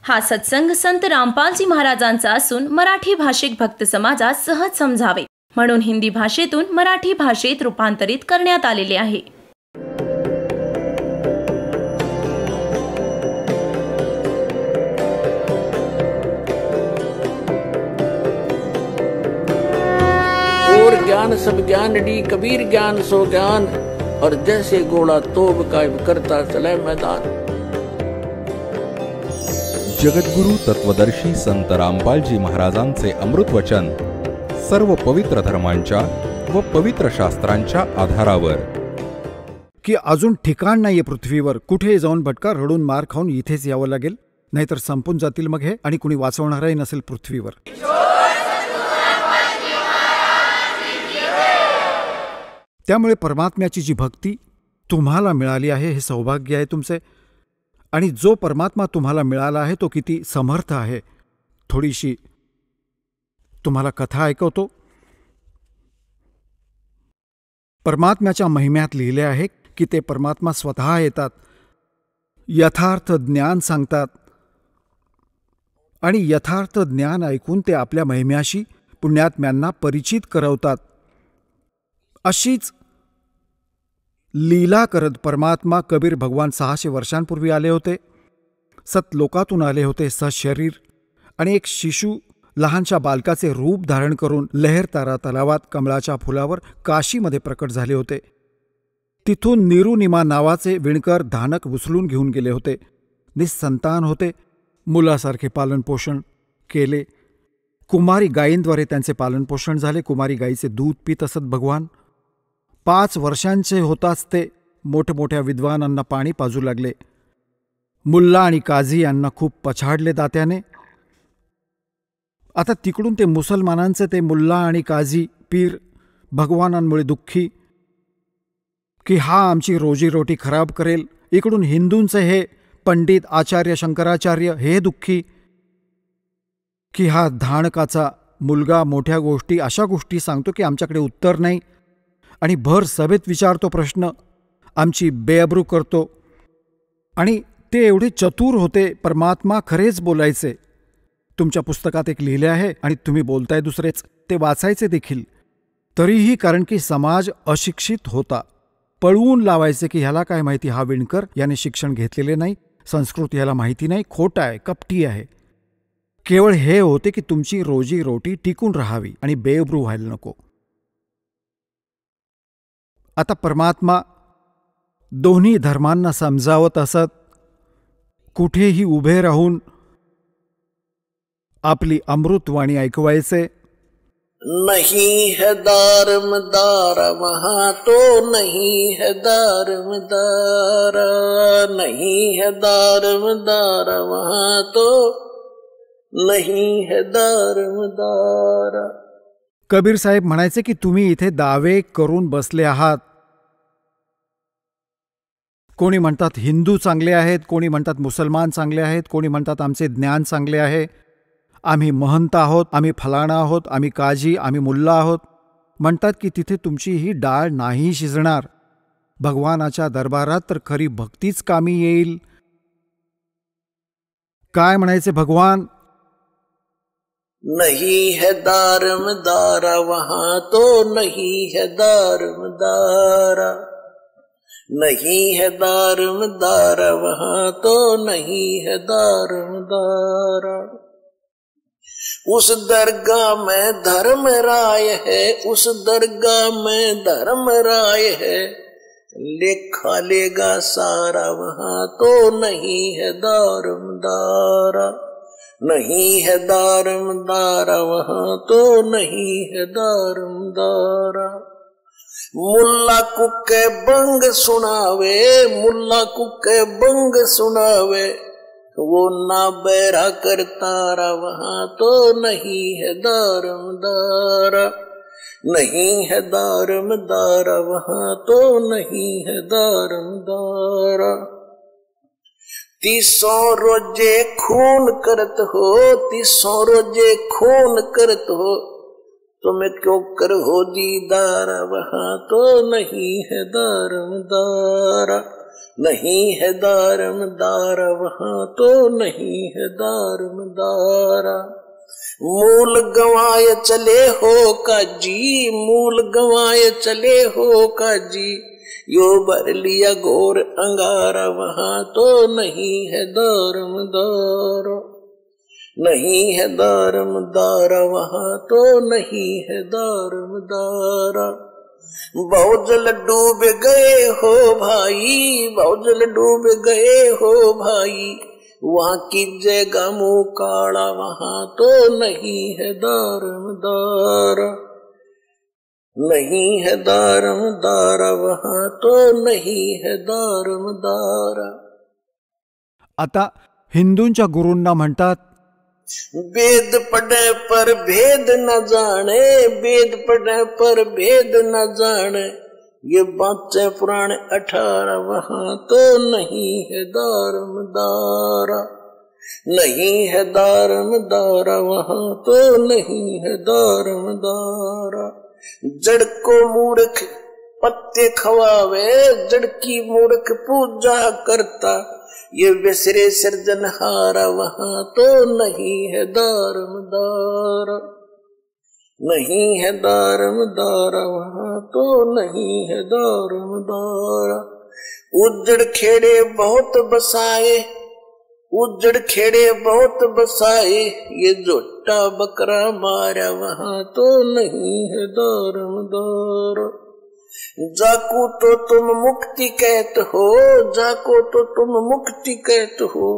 हा सत्संग संत रामपालजी महाराजांचा असून मराठी भाषिक भक्त समाजास सहज समजावे म्हणून हिंदी भाषेतून मराठी भाषेत रूपांतरित करण्यात आलेले आहे. और ज्ञान सब ज्ञान डी कबीर ज्ञान सो ज्ञान और जैसे घोड़ा तोब कायम करता चले मैदान. जगद्गुरु तत्वदर्शी संत रामपालजी महाराजांचे अमृत वचन सर्व पवित्र धर्मांच्या व पवित्र शास्त्रांच्या आधारावर. की अजून ठिकाण नाहीये पृथ्वीवर, कुठे जाऊन भटका, रडून मार खाऊन इथेच यावं लागेल, नाहीतर संपून जातील मग हे, आणि कुणी वाचवणारही नसेल पृथ्वीवर. त्यामुळे परमात्म्याची जी भक्ती तुम्हाला मिळाली आहे हे सौभाग्य आहे तुमचे. आणि जो परमात्मा तुम्हाला मिळाला आहे तो किती समर्थ आहे. थोडीशी तुम्हाला कथा ऐकवतो. परमात्म्याच्या महिम्यात लिहिले आहे की ते परमात्मा स्वतः येतात, यथार्थ ज्ञान सांगतात आणि यथार्थ ज्ञान ऐकून ते आपल्या महिम्याशी पुण्यात्म्यांना परिचित करवतात. अशीच लीला करत परमात्मा कबीर भगवान 600 वर्षांपूर्वी आले होते. सतलोकातून आले होते सशरीर, आणि एक शिशु लहानशा बालकाचे रूप धारण करून लहरतारा तलावात कमळाच्या फुलावर काशीमध्ये प्रकट झाले होते. तिथून निरुनिमा नावाचे विणकर धानक उचलून घेऊन गेले होते. निस्संतान होते, मुलासारखे पालनपोषण केले. कुमारी गायींद्वारे त्यांचे पालनपोषण झाले. कुमारी गायीचे दूध पित असत भगवान. 5 वर्षांचे होताच ते मोठमोठ्या विद्वानांना पाणी पाजू लागले. मुल्ला आणि काझी यांना खूप पछाडले दात्याने. आता तिकडून ते मुसलमानांचे ते मुल्ला आणि काझी पीर भगवानांमुळे दुःखी की हा आमची रोजीरोटी खराब करेल. इकडून हिंदूंचे हे पंडित आचार्य शंकराचार्य हे दुःखी की हा धाणकाचा मुलगा मोठ्या गोष्टी अशा गोष्टी सांगतो की आमच्याकडे उत्तर नाही, आणि भर सभेत विचारतो प्रश्न, आमची बेअब्रू करतो. आणि ते एवढे चतुर होते. परमात्मा खरेच बोलायचे. तुमच्या पुस्तकात एक लिहिले आहे आणि तुम्ही बोलताय दुसरेच, ते वाचायचे देखील. तरीही कारण की समाज अशिक्षित होता, पळवून लावायचे की ह्याला काय माहिती, हा विणकर याने शिक्षण घेतलेले नाही, संस्कृत ह्याला माहिती नाही, खोटा आहे, कपटी आहे. केवळ हे होते की तुमची रोजी रोटी टिकून राहावी आणि बेअब्रू व्हायला नको. आता परमात्मा दोन्ही धर्मांना समजावत असत. कुठेही उभे राहून आपली अमृतवाणी ऐकवायचे. नहीं है दारमदारा वहाँ तो नहीं है दारमदारा, नहीं है दारमदारा वहाँ तो नहीं है दारमदारा. कबीर साहेब म्हणायचे की तुम्ही इथे दावे करून बसले आहात. कोणी म्हणतात हिंदू चांगले आहेत, कोणी म्हणतात मुसलमान चांगले आहेत, कोणी म्हणतात आमचे ज्ञान चांगले आहे, आम्ही महंत आहोत, आम्ही फलाणा आहोत, आम्ही काजी, आम्ही मुल्ला आहोत. म्हणतात की तिथे तुमची ही डाळ नाही शिजणार. भगवानाच्या दरबारात तर खरी भक्तीच कामी येईल. काय म्हणायचे भगवान? नहीं है दारमदारा वहाँ तो नहीं है दारमदारा, नहीं है दारमदारा वहाँ तो नहीं है दारमदारा. उस दरगाह में धर्म राय है, उस दरगाह में धर्म राय है, लेखा लेगा सारा वहाँ तो नहीं है दारमदारा, नहीं है दारमदारा वहाँ तो नहीं है दारमदारा. मुल्ला कुके बंग सुनावे, मुल्ला कुके बंग सुनावे, वो ना बैरा करतारा वहाँ तो नहीं है दारमदारा, नहीं है दारमदारा वहाँ तो नहीं है दारमदारा. 300 रोजे खून करत हो, 300 रोजे खून करत हो, तुम्हें क्यों कर हो दीदारा वहाँ तो नहीं है दारमदारा, नहीं है दारमदारा वहाँ तो नहीं है दारमदारा। मूल गंवाए चले हो काजी, मूल गंवाए चले हो काजी, यो भर लिया घोर अंगारा वहाँ तो नहीं है दारमदारा। नहीं है दारमदारा वहाँ तो नहीं है दारमदारा। बहुजल डूब गए हो भाई, बहुजल डूब गए हो भाई, वहाँ की जगह मुँह काड़ा वहाँ तो नहीं है दारमदारा। नहीं है दारमदारा वहाँ तो नहीं है दारमदारा। आता हिंदूंच्या गुरूंना म्हणतात, वेद पढ़े पर भेद न जाने, वेद पढ़े पर भेद न जाने, ये बातें पुराने 18 वहाँ तो नहीं है दारमदारा। नहीं है दारमदारा वहाँ तो नहीं है दारमदारा। जड़ को मूर्ख पत्ते खवावे, जड़ की मूर्ख पूजा करता, ये विसरे सृजनहारा वहाँ तो नहीं है दारमदारा। नहीं है दारमदारा वहाँ तो नहीं है दारमदारा। उजड़ खेड़े बहुत बसाए, उजड़ खेड़े बहुत बसाए, ये जोटा बकरा मारा वहाँ तो नहीं है दारमदारा। जाको तो तुम मुक्ति कहते हो, जाको तो तुम मुक्ति कहते हो,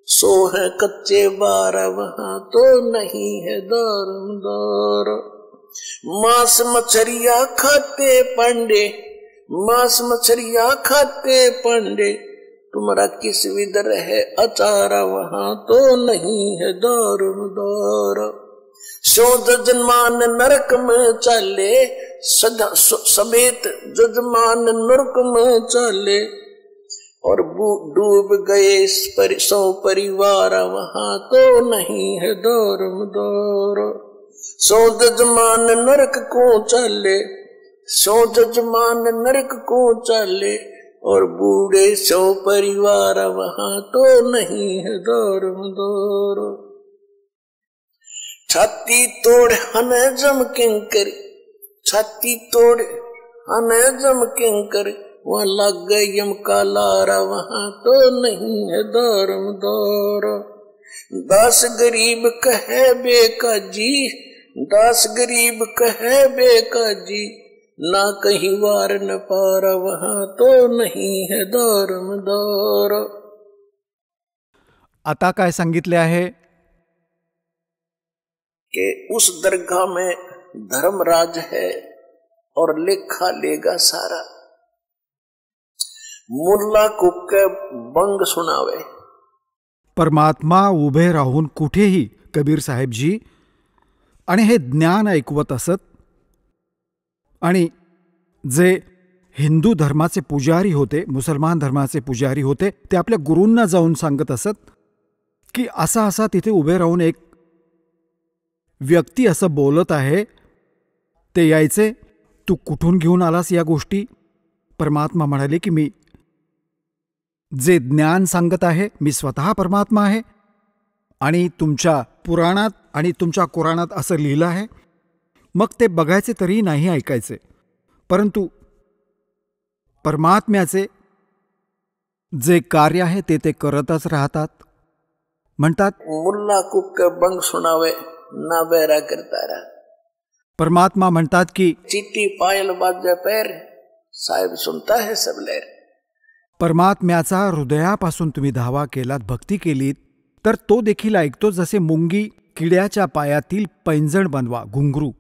सो है कच्चे बारा वहाँ तो नहीं है दारमदारा। मांस मछरिया खाते पांडे, मांस मछरिया खाते पांडे, तुम्हारा किस विदर है अचारा वहाँ तो नहीं है दारमदारा। सो जजमान नरक में चले, सदा समेत जजमान नरक में चले, और डूब गए 100 परिवार वहाँ तो नहीं है दारमदारा। सो जजमान नरक को चले, सो जजमान नरक को चले, और बूढ़े 100 परिवार वहाँ तो नहीं है दारमदारा। छाती तोड़ हने जम किंकर, छाती तोड़ हने जम किंकर, वहाँ लग गए यम का लारा वहाँ तो नहीं है दारमदारा। दास गरीब कहे बेका जी, दास गरीब कहे बेका जी, ना कहीं वार न पारा वहाँ तो नहीं है दारमदारा। आता काय सांगितले आहे कि उस दरगाह में धर्मराज है और लेखा लेगा सारा। मुल्ला को के बंग सुनावे। परमात्मा उभे राहून कुठेही कबीर साहेबजी आणि हे ज्ञान ऐकवत असत, आणि जे हिंदू धर्माचे पुजारी होते, मुसलमान धर्माचे पुजारी होते, ते आपल्या गुरूंना जाऊन सांगत असत की असा असा तिथे उभे राहून एक व्यक्ती असं बोलत आहे, ते यायचे, तू कुठून घेऊन आलास या गोष्टी? परमात्मा म्हणाले की मी जे ज्ञान सांगत आहे, मी स्वतः परमात्मा आहे, आणि तुमच्या पुराणात आणि तुमच्या कुराणात असं लिहिलं आहे, मग ते बघायचे तरी नाही ऐकायचे, परंतु परमात्म्याचे जे कार्य आहे ते करतच राहतात. म्हणतात मुल्ला को के बंग सुनावे ना बेरा करता रहा. परमात्मा म्हणतात की चिट्टी पायल बाजे पैर साहेब सुनता है सब लेर. परमात्म्याचा हृदयापासून तुम्ही धावा केलात, भक्ती केलीत, तर तो देखील ऐकतो. जसे मुंगी किड्याच्या पायातील पैंजण बनवा, घुंगरू.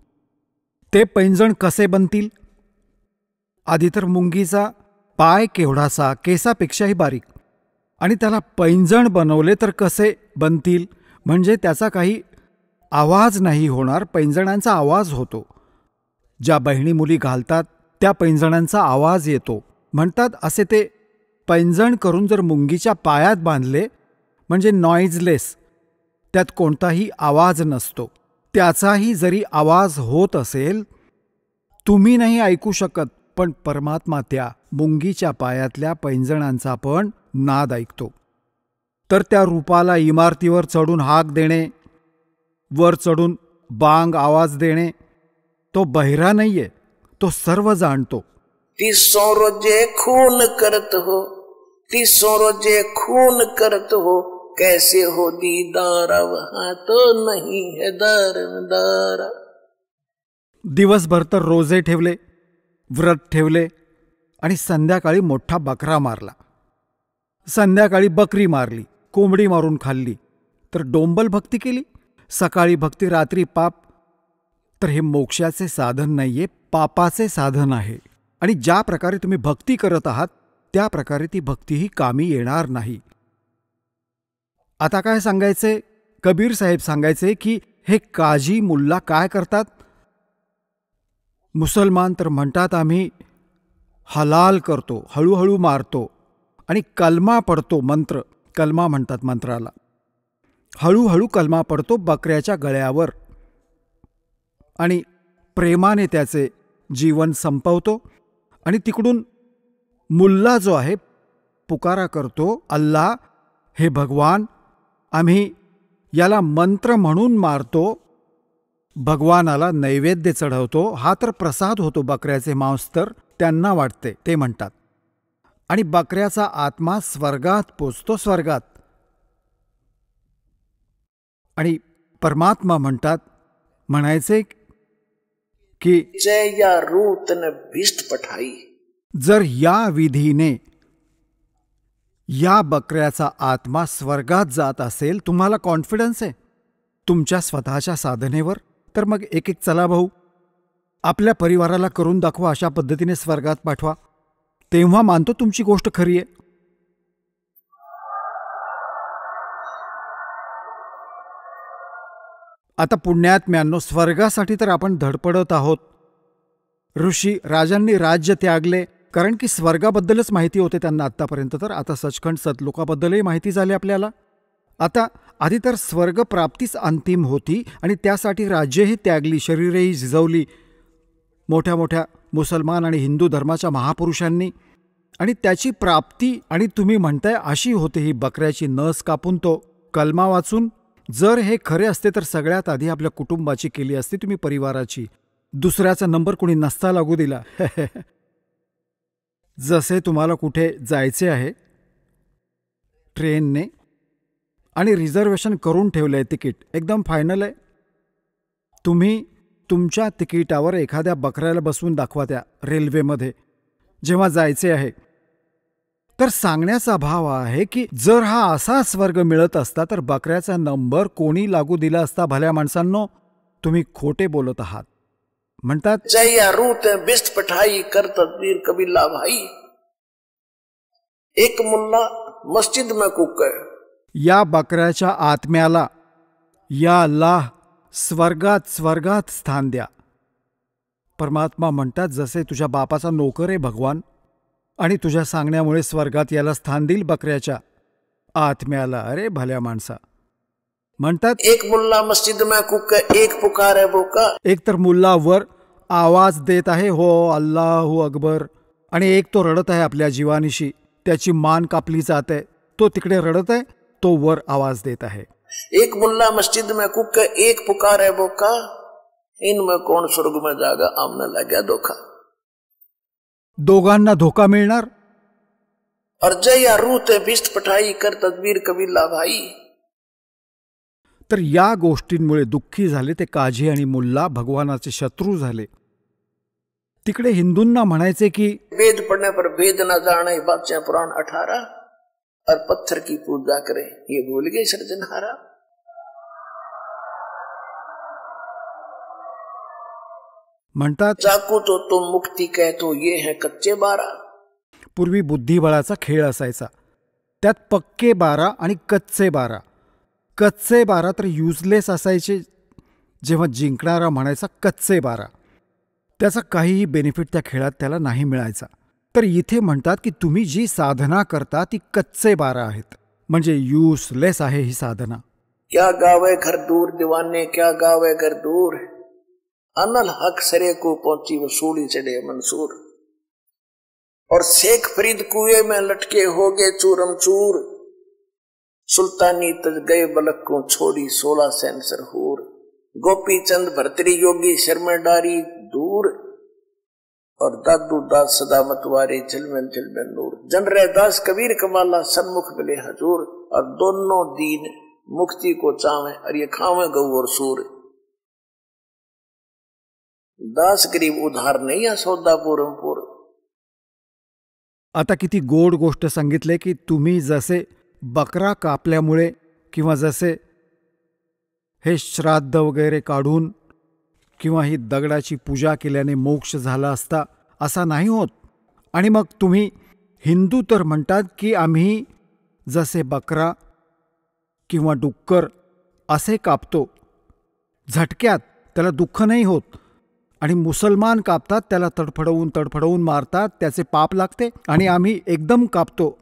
ते पैंजण कसे बनतील? आधी तर मुंगीचा पाय केवढासा, केसापेक्षाही बारीक, आणि त्याला पैंजण बनवले तर कसे बनतील? म्हणजे त्याचा काही आवाज नाही होणार, पैंजणांचा आवाज होतो. ज्या बहिणी मुली घालतात त्या पैंजणांचा आवाज येतो. म्हणतात असे ते पैंजण करून जर मुंगीच्या पायात बांधले म्हणजे नॉइजलेस, त्यात कोणताही आवाज नसतो. त्याचाही जरी आवाज होत असेल, तुम्ही नाही ऐकू शकत, पण परमात्मा त्या मुंगीच्या पायातल्या पैंजणांचा पण नाद ऐकतो. तर त्या रूपाला इमारतीवर चढून हाक देणे, वर चढून बांग आवाज देणे, तो बहिरा नाहीये, तो सर्व जाणतो. 300 रोजे खून करत हो, 300 रोजे खून करत हो, कैसे हो दीदारा वहां तो नहीं है दारा. दिवसभर तर रोजे ठेवले, व्रत ठेवले आणि संध्याकाळी मोठा बकरा मारला. संध्याकाळी बकरी मारली, कोंबडी मारून खाल्ली, तर डोंबल भक्ती केली. सकाळी भक्ती, रात्री पाप. तर हे मोक्षाचे साधन नाहीये, पापाचे साधन आहे. आणि ज्या प्रकारे तुम्ही भक्ती करत आहात त्या प्रकारे ती भक्तीही कामी येणार नाही. आता काय सांगायचे? कबीर साहेब सांगायचे की हे काजी मुल्ला काय करतात? मुसलमान तर म्हणतात आम्ही हलाल करतो, हळूहळू मारतो आणि कलमा पडतो. मंत्र, कलमा म्हणतात मंत्राला. हळूहळू कलमा पडतो बकऱ्याच्या गळ्यावर आणि प्रेमाने त्याचे जीवन संपवतो. आणि तिकडून मुल्ला जो आहे पुकारा करतो, अल्लाह, हे भगवान, आम्ही याला मंत्र म्हणून मारतो, भगवानाला नैवेद्य चढवतो, हा तर प्रसाद होतो बकऱ्याचे मांस, तर त्यांना वाटते, ते म्हणतात. आणि बकऱ्याचा आत्मा स्वर्गात पोचतो, स्वर्गात. आणि परमात्मा म्हणतात, म्हणायचे की या रूत ने भिष्ट पठाई. जर या विधीने या बकऱ्याचा आत्मा स्वर्गात जात असेल, तुम्हाला कॉन्फिडन्स आहे तुमच्या स्वतःच्या साधनेवर, तर मग एक एक चला भाऊ, आपल्या परिवाराला करून दाखवा, अशा पद्धतीने स्वर्गात पाठवा, तेव्हा मानतो तुमची गोष्ट खरी आहे. आता पुण्यात्म्यांनो, स्वर्गासाठी तर आपण धडपडत आहोत. ऋषी राजांनी राज्य त्यागले, कारण की स्वर्गाबद्दलच माहिती होते त्यांना आत्तापर्यंत. तर आता सचखंड सतलोकाबद्दलही माहिती झाली आपल्याला. आता आधी तर स्वर्गप्राप्तीच अंतिम होती आणि त्यासाठी राज्यही त्यागली, शरीरही झिजवली मोठ्या मोठ्या मुसलमान आणि हिंदू धर्माच्या महापुरुषांनी. आणि त्याची प्राप्ती, आणि तुम्ही म्हणताय अशी होते ही बकऱ्याची नस कापून, तो कलमा वाचून. जर हे खरे असते तर सगळ्यात आधी आपल्या कुटुंबाची केली असती तुम्ही, परिवाराची. दुसऱ्याचा नंबर कोणी नसता लागू दिला. जसे तुम्हाला कुठे जायचे आहे ट्रेनने आणि रिझर्वेशन करून ठेवलं आहे, तिकीट एकदम फायनल आहे, तुम्ही तुमच्या तिकीटावर एखाद्या बकऱ्याला बसवून दाखवा त्या रेल्वेमध्ये जेव्हा जायचे आहे. तर सांगण्याचा भाव आहे की जर हा असा स्वर्ग मिळत असता तर बकऱ्याचा नंबर कोणी लागू दिला असता? भल्या माणसांनो, तुम्ही खोटे बोलत आहात. म्हणतात जया रूत बिस्ट पठाई कर तदबीर कबीला भाई. एक मुल्ला मस्जिद में कूके, या बकऱ्याच्या आत्म्याला या अल्लाह स्वर्गात स्वर्गात स्थान द्या. परमात्मा म्हणतात, जसे तुझ्या बापाचा नोकर आहे भगवान, आणि तुझ्या सांगण्यामुळे स्वर्गात याला स्थान देईल बकऱ्याच्या आत्म्याला. अरे भल्या माणसा. म्हणतात एक मुल्ला मस्जिद में कूके, एक पुकार है बोका. एक तर मुल्ला वर आवाज देत आहे, हो अल्लाहू अकबर, आणि एक तो रडत आहे आपल्या जीवानीशी, त्याची मान कापली जात आहे, तो तिकडे रडत आहे, तो वर आवाज देत आहे. एक मुल्ला मस्जिद में कूके, एक पुकार है बोका. इनमें कौन स्वर्ग में जागा, आमने लगा धोखा. दोघांना धोका मिळणार. और जया रूत बिस्ट पठाई कर तदबीर कबीला भाई. तर या गोष्टींमुळे दुःखी झाले ते काझी आणि मुल्ला, भगवानाचे शत्रू झाले. तिकडे हिंदूंना म्हणायचे की वेद पढ़ने पर वेद न जाने, बादशाह पुराण 18, और पत्थर की पूजा करे, ये भूल गए सृजनहारा. म्हणतात चाकू तो तुम मुक्ती कहतो, ये है कच्चे 12. पूर्वी बुद्धिबळाचा खेळ असायचा, त्यात पक्के 12 आणि कच्चे 12. कच्चे 12 तर युजलेस असायचे, जेव्हा जिंकणारा म्हणायचा कच्चे 12, त्याचा काहीही बेनिफिट त्या खेळात त्याला नाही मिळायचा. तर इथे म्हणतात की तुम्ही जी साधना करता ती कच्चे 12 आहेत, म्हणजे युजलेस आहे ही साधना. क्या गावे घर दूर दीवाने, क्या गावे घर दूर, अनल हक सरे को पहुंची वसूली चढ़े मंसूर. और शेख फरीद कुएं में लटके हो गए चूरम चूर। सुल्तानी तज गए बलक को छोड़ी 16 सेंसर हूर। गोपी चंद भरतरी योगी शर्मा डारी दूर। और दादू दास सदा मतवारे झिलमिल झिलमिल नूर। जनरे दास कबीर कमाला सन्मुख मिले हजूर। और दोनों दीन मुक्ति को चावे और ये खावे गऊ और सूर। दास गरीब उधार नाही या सौदा पुरमपूर। आता किती गोड गोष्ट सांगितले की तुम्ही जसे बकरा कापल्यामुळे किंवा जसे हे श्राद्ध वगैरे काढून किंवा ही दगडाची पूजा केल्याने मोक्ष झाला असता, असा नाही होत. आणि मग तुम्ही हिंदू तर म्हणतात की आम्ही जसे बकरा किंवा डुक्कर असे कापतो झटक्यात, त्याला दुःख नाही होत. आणि मुसलमान कापतात, त्याला तडफडवून तडफडवून मारतात, त्याचे पाप लागते. आणि आम्ही एकदम कापतो,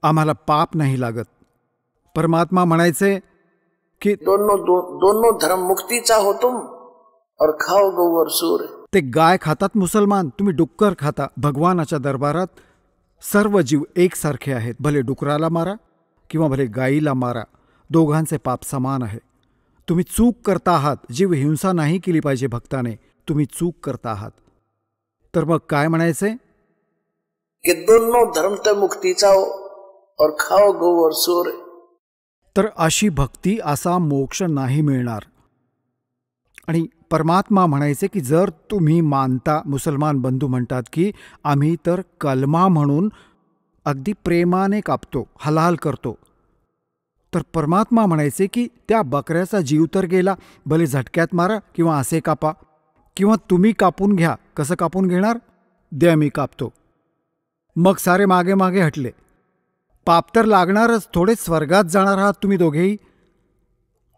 आम्हाला पाप नाही लागत. परमात्मा म्हणायचे की दोनों धर्म मुक्तीचा हो तुम और खाओ गऊ और सूर. ते गाय खातात मुसलमान, तुम्ही डुक्कर खाता. भगवानाच्या दरबारात सर्व जीव एकसारखे आहेत. भले डुकराला मारा किंवा भले गायीला मारा, दोघांचे पाप समान आहे. तुम्ही चूक करता आहात. जीव हिंसा नाही केली पाहिजे भक्ताने, तुम्ही चूक करता आहात. तर मग काय म्हणायचे की दोनों धर्म तर मुक्तीचा हो और खाओ गऊ और सूर. तर अशी भक्ती, असा मोक्ष नाही मिळणार. आणि परमात्मा म्हणायचे की जर तुम्ही मानता, मुसलमान बंधू म्हणतात की आम्ही तर कलमा म्हणून अगदी प्रेमाने कापतो, हलाल करतो, तर परमात्मा म्हणायचे की त्या बकऱ्याचा जीव तर गेला, भले झटक्यात मारा किंवा असे कापा किंवा तुम्ही कापून घ्या. कसं कापून घेणार? द्या मी कापतो. मग सारे मागे मागे हटले. पाप तर लागणारच, थोडे स्वर्गात जाणार आहात तुम्ही दोघेही.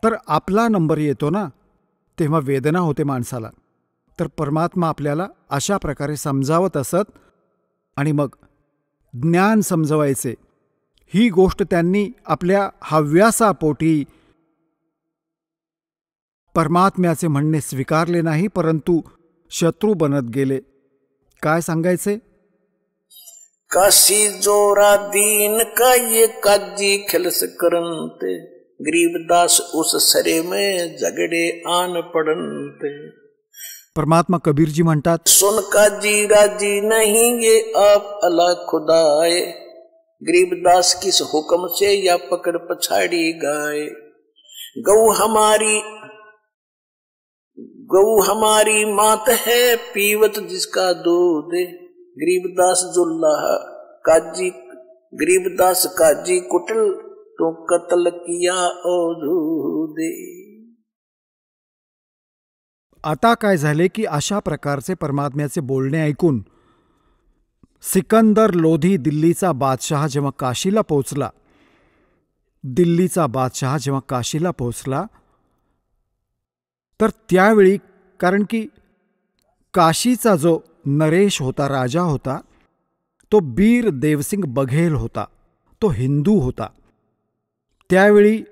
तर आपला नंबर येतो ना, तेव्हा वेदना होते माणसाला. तर परमात्मा आपल्याला अशा प्रकारे समजावत असत. आणि मग ज्ञान समजवायचे. ही गोष्ट त्यांनी आपल्या हव्यासापोटी परमात्म्याचे म्हणणे स्वीकारले नाही, परंतु शत्रू बनत गेले. काय सांगायचे? काशी जोरा दीन का ये काजी खिलस करनते. गरीबदास उस सरे में झगड़े आन पड़नते. परमात्मा कबीरजी म्हणतात, सुन काजी राजी नहीं ये आप अल्लाह खुदाए. गरीबदास किस हुक्म से या पकड़ पछाड़ी गाय. गऊ हमारी मात है पीवत जिसका दूध. गरीबदास जुल्लाह काजी, गरीबदास काजी कुटल तो कत्ल किया ओ दूधे. आता काय झाले की अशा प्रकारचे परमात्म्याचे बोलणे ऐकून सिकंदर लोधी दिल्लीचा बादशहा जेव्हा काशीला पोहोचला, तर त्यावेळी, कारण की काशीचा जो नरेश होता, राजा होता, तो बीर देवसिंग बघेल होता, तो हिंदू होता त्यावेळी.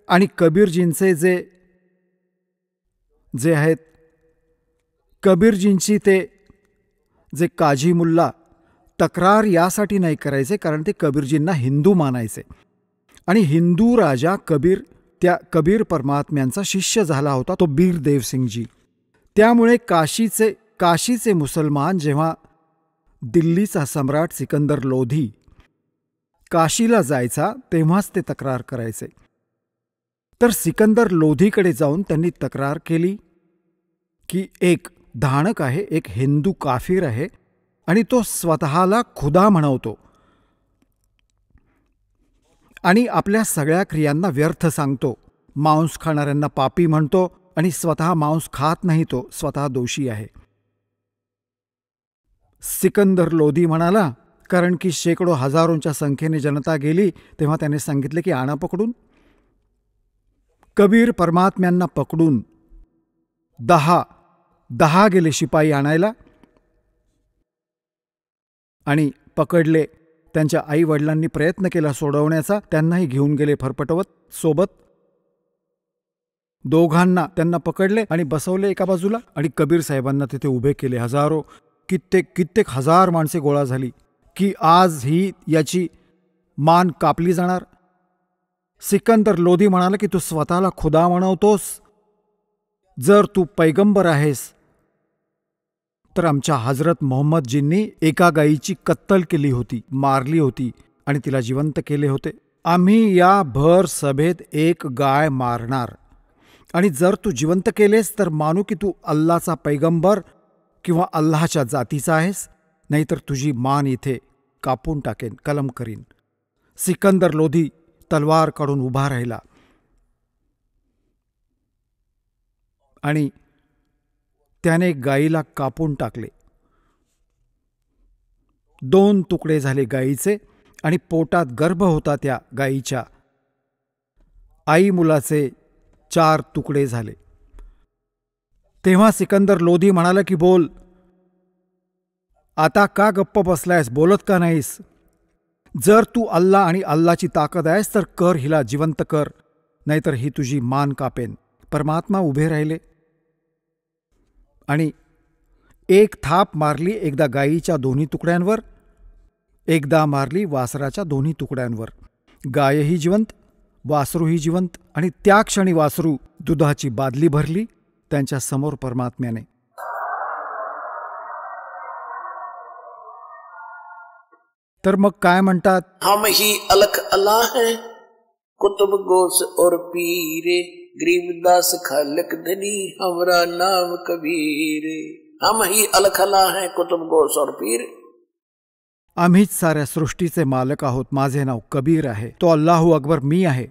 आणि कबीरजींचे जे आहेत, कबीरजींची ते जे काजी मुल्ला तक्रार यासाठी नाही करायचे, कारण ते कबीरजींना हिंदू मानायचे. आणि हिंदू राजा कबीर, त्या कबीर परमात्म्यांचा शिष्य झाला होता, तो बीर देवसिंगजी. त्यामुळे काशीचे मुसलमान जेव्हा दिल्लीचा सम्राट सिकंदर लोधी काशीला जायचा, तेव्हाच ते तक्रार करायचे. तर सिकंदर लोधीकडे जाऊन त्यांनी तक्रार केली की एक धाणक आहे, एक हिंदू काफिर आहे, आणि तो स्वतःला खुदा म्हणवतो आणि आपल्या सगळ्या क्रियांना व्यर्थ सांगतो. मांस खाणाऱ्यांना पापी म्हणतो आणि स्वतः मांस खात नाही, तो स्वतः दोषी आहे. सिकंदर लोधी म्हणाला, कारण की शेकडो हजारोंच्या संख्येने जनता गेली, तेव्हा त्याने सांगितले की आणा पकडून. कबीर परमात्म्यांना पकडून 10 गेले शिपाई आणायला आणि पकडले. त्यांच्या आई वडिलांनी प्रयत्न केला सोडवण्याचा, त्यांनाही घेऊन गेले फरफटवत सोबत. दोघांना त्यांना पकडले आणि बसवले एका बाजूला आणि कबीर साहेबांना तिथे उभे केले. कित्येक हजार माणसे गोळा झाली. की आज ही याची मान कापली जाणार? सिकंदर लोधी म्हणाला की तू स्वतःला खुदा म्हणवतोस. जर तू पैगंबर आहेस तर आमच्या हजरत मोहम्मदजींनी एका गायीची कत्तल केली होती, मारली होती आणि तिला जिवंत केले होते. आम्ही या भर सभेत एक गाय मारणार आणि जर तू जिवंत केलेस तर मानू की तू अल्लाचा पैगंबर किंवा अल्लाच्या जातीचा आहेस, नाहीतर तुझी मान इथे कापून टाकेन, कलम करीन. सिकंदर लोधी तलवार काढून उभा राहिला आणि त्याने गायीला कापून टाकले. 2 तुकडे झाले गायीचे आणि पोटात गर्भ होता त्या गायीच्या. आई मुलाचे 4 तुकडे झाले. तेव्हा सिकंदर लोधी म्हणाला की बोल, आता का गप्प बसलायस, बोलत का नाहीस? जर तू अल्ला आणि अल्लाची ताकद आहेस तर कर, हिला जिवंत कर, नाहीतर ही तुझी मान कापेन. परमात्मा उभे राहिले आणि एक थाप मारली, एकदा गायीच्या 2 तुकड्यांवर, एकदा मारली वासराच्या 2 तुकड्यांवर. गायही जिवंत, वासरूही जिवंत. आणि त्या क्षणी वासरू दुधाची बादली भरली त्यांच्या समोर परमात्म्याने. तर मग काय म्हणतात? हम ही अलख अल्लाह हैं, कुतुब गोस और पीरे, गरीबदास खालक धनी, हमरा नाम कबीर. हम ही अलख अल्लाह हैं, कुतुब गोस और पीर. आम्हीच साऱ्या सृष्टीचे मालक आहोत. माझे नाव कबीर आहे. तो अल्लाहू अकबर मी आहे.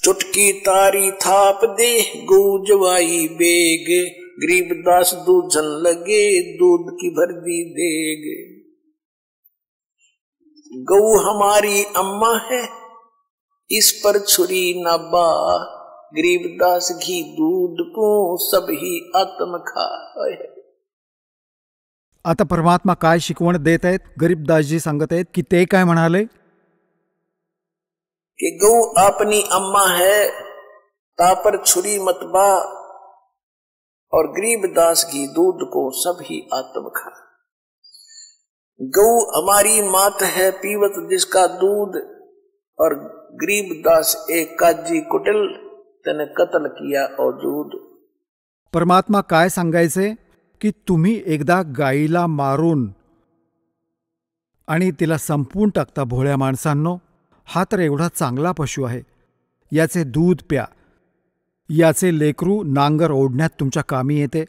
चुटकी तारी थाप दे, गूंजवाई बेग, गरीबदास दूधन लगे, दूध की भर दी देग. गऊ हमारी अम्मा है, इस पर छुरी न बा, गरीबदास घी दूध को सब ही आत्म खा. आता परमात्मा काय शिकवण देत आहेत? गरीबदासजी सांगत आहेत की ते काय म्हणाले कि गऊ अपनी अम्मा है, तापर छुरी मत बा, और गरीबदास घी दूध को सब ही आत्म खा. गऊ हमारी मात है, पीवत जिसका दूध, और गरीबदास एक काजी कुटिल, त्याने कत्ल किया औजूद. परमात्मा काय सांगायचे की तुम्ही एकदा गायीला मारून आणि तिला संपवून टाकता भोळ्या माणसांनो. हा तर एवढा चांगला पशु आहे, याचे दूध प्या, याचे लेकरू नांगर ओढण्यात तुमच्या कामी येते,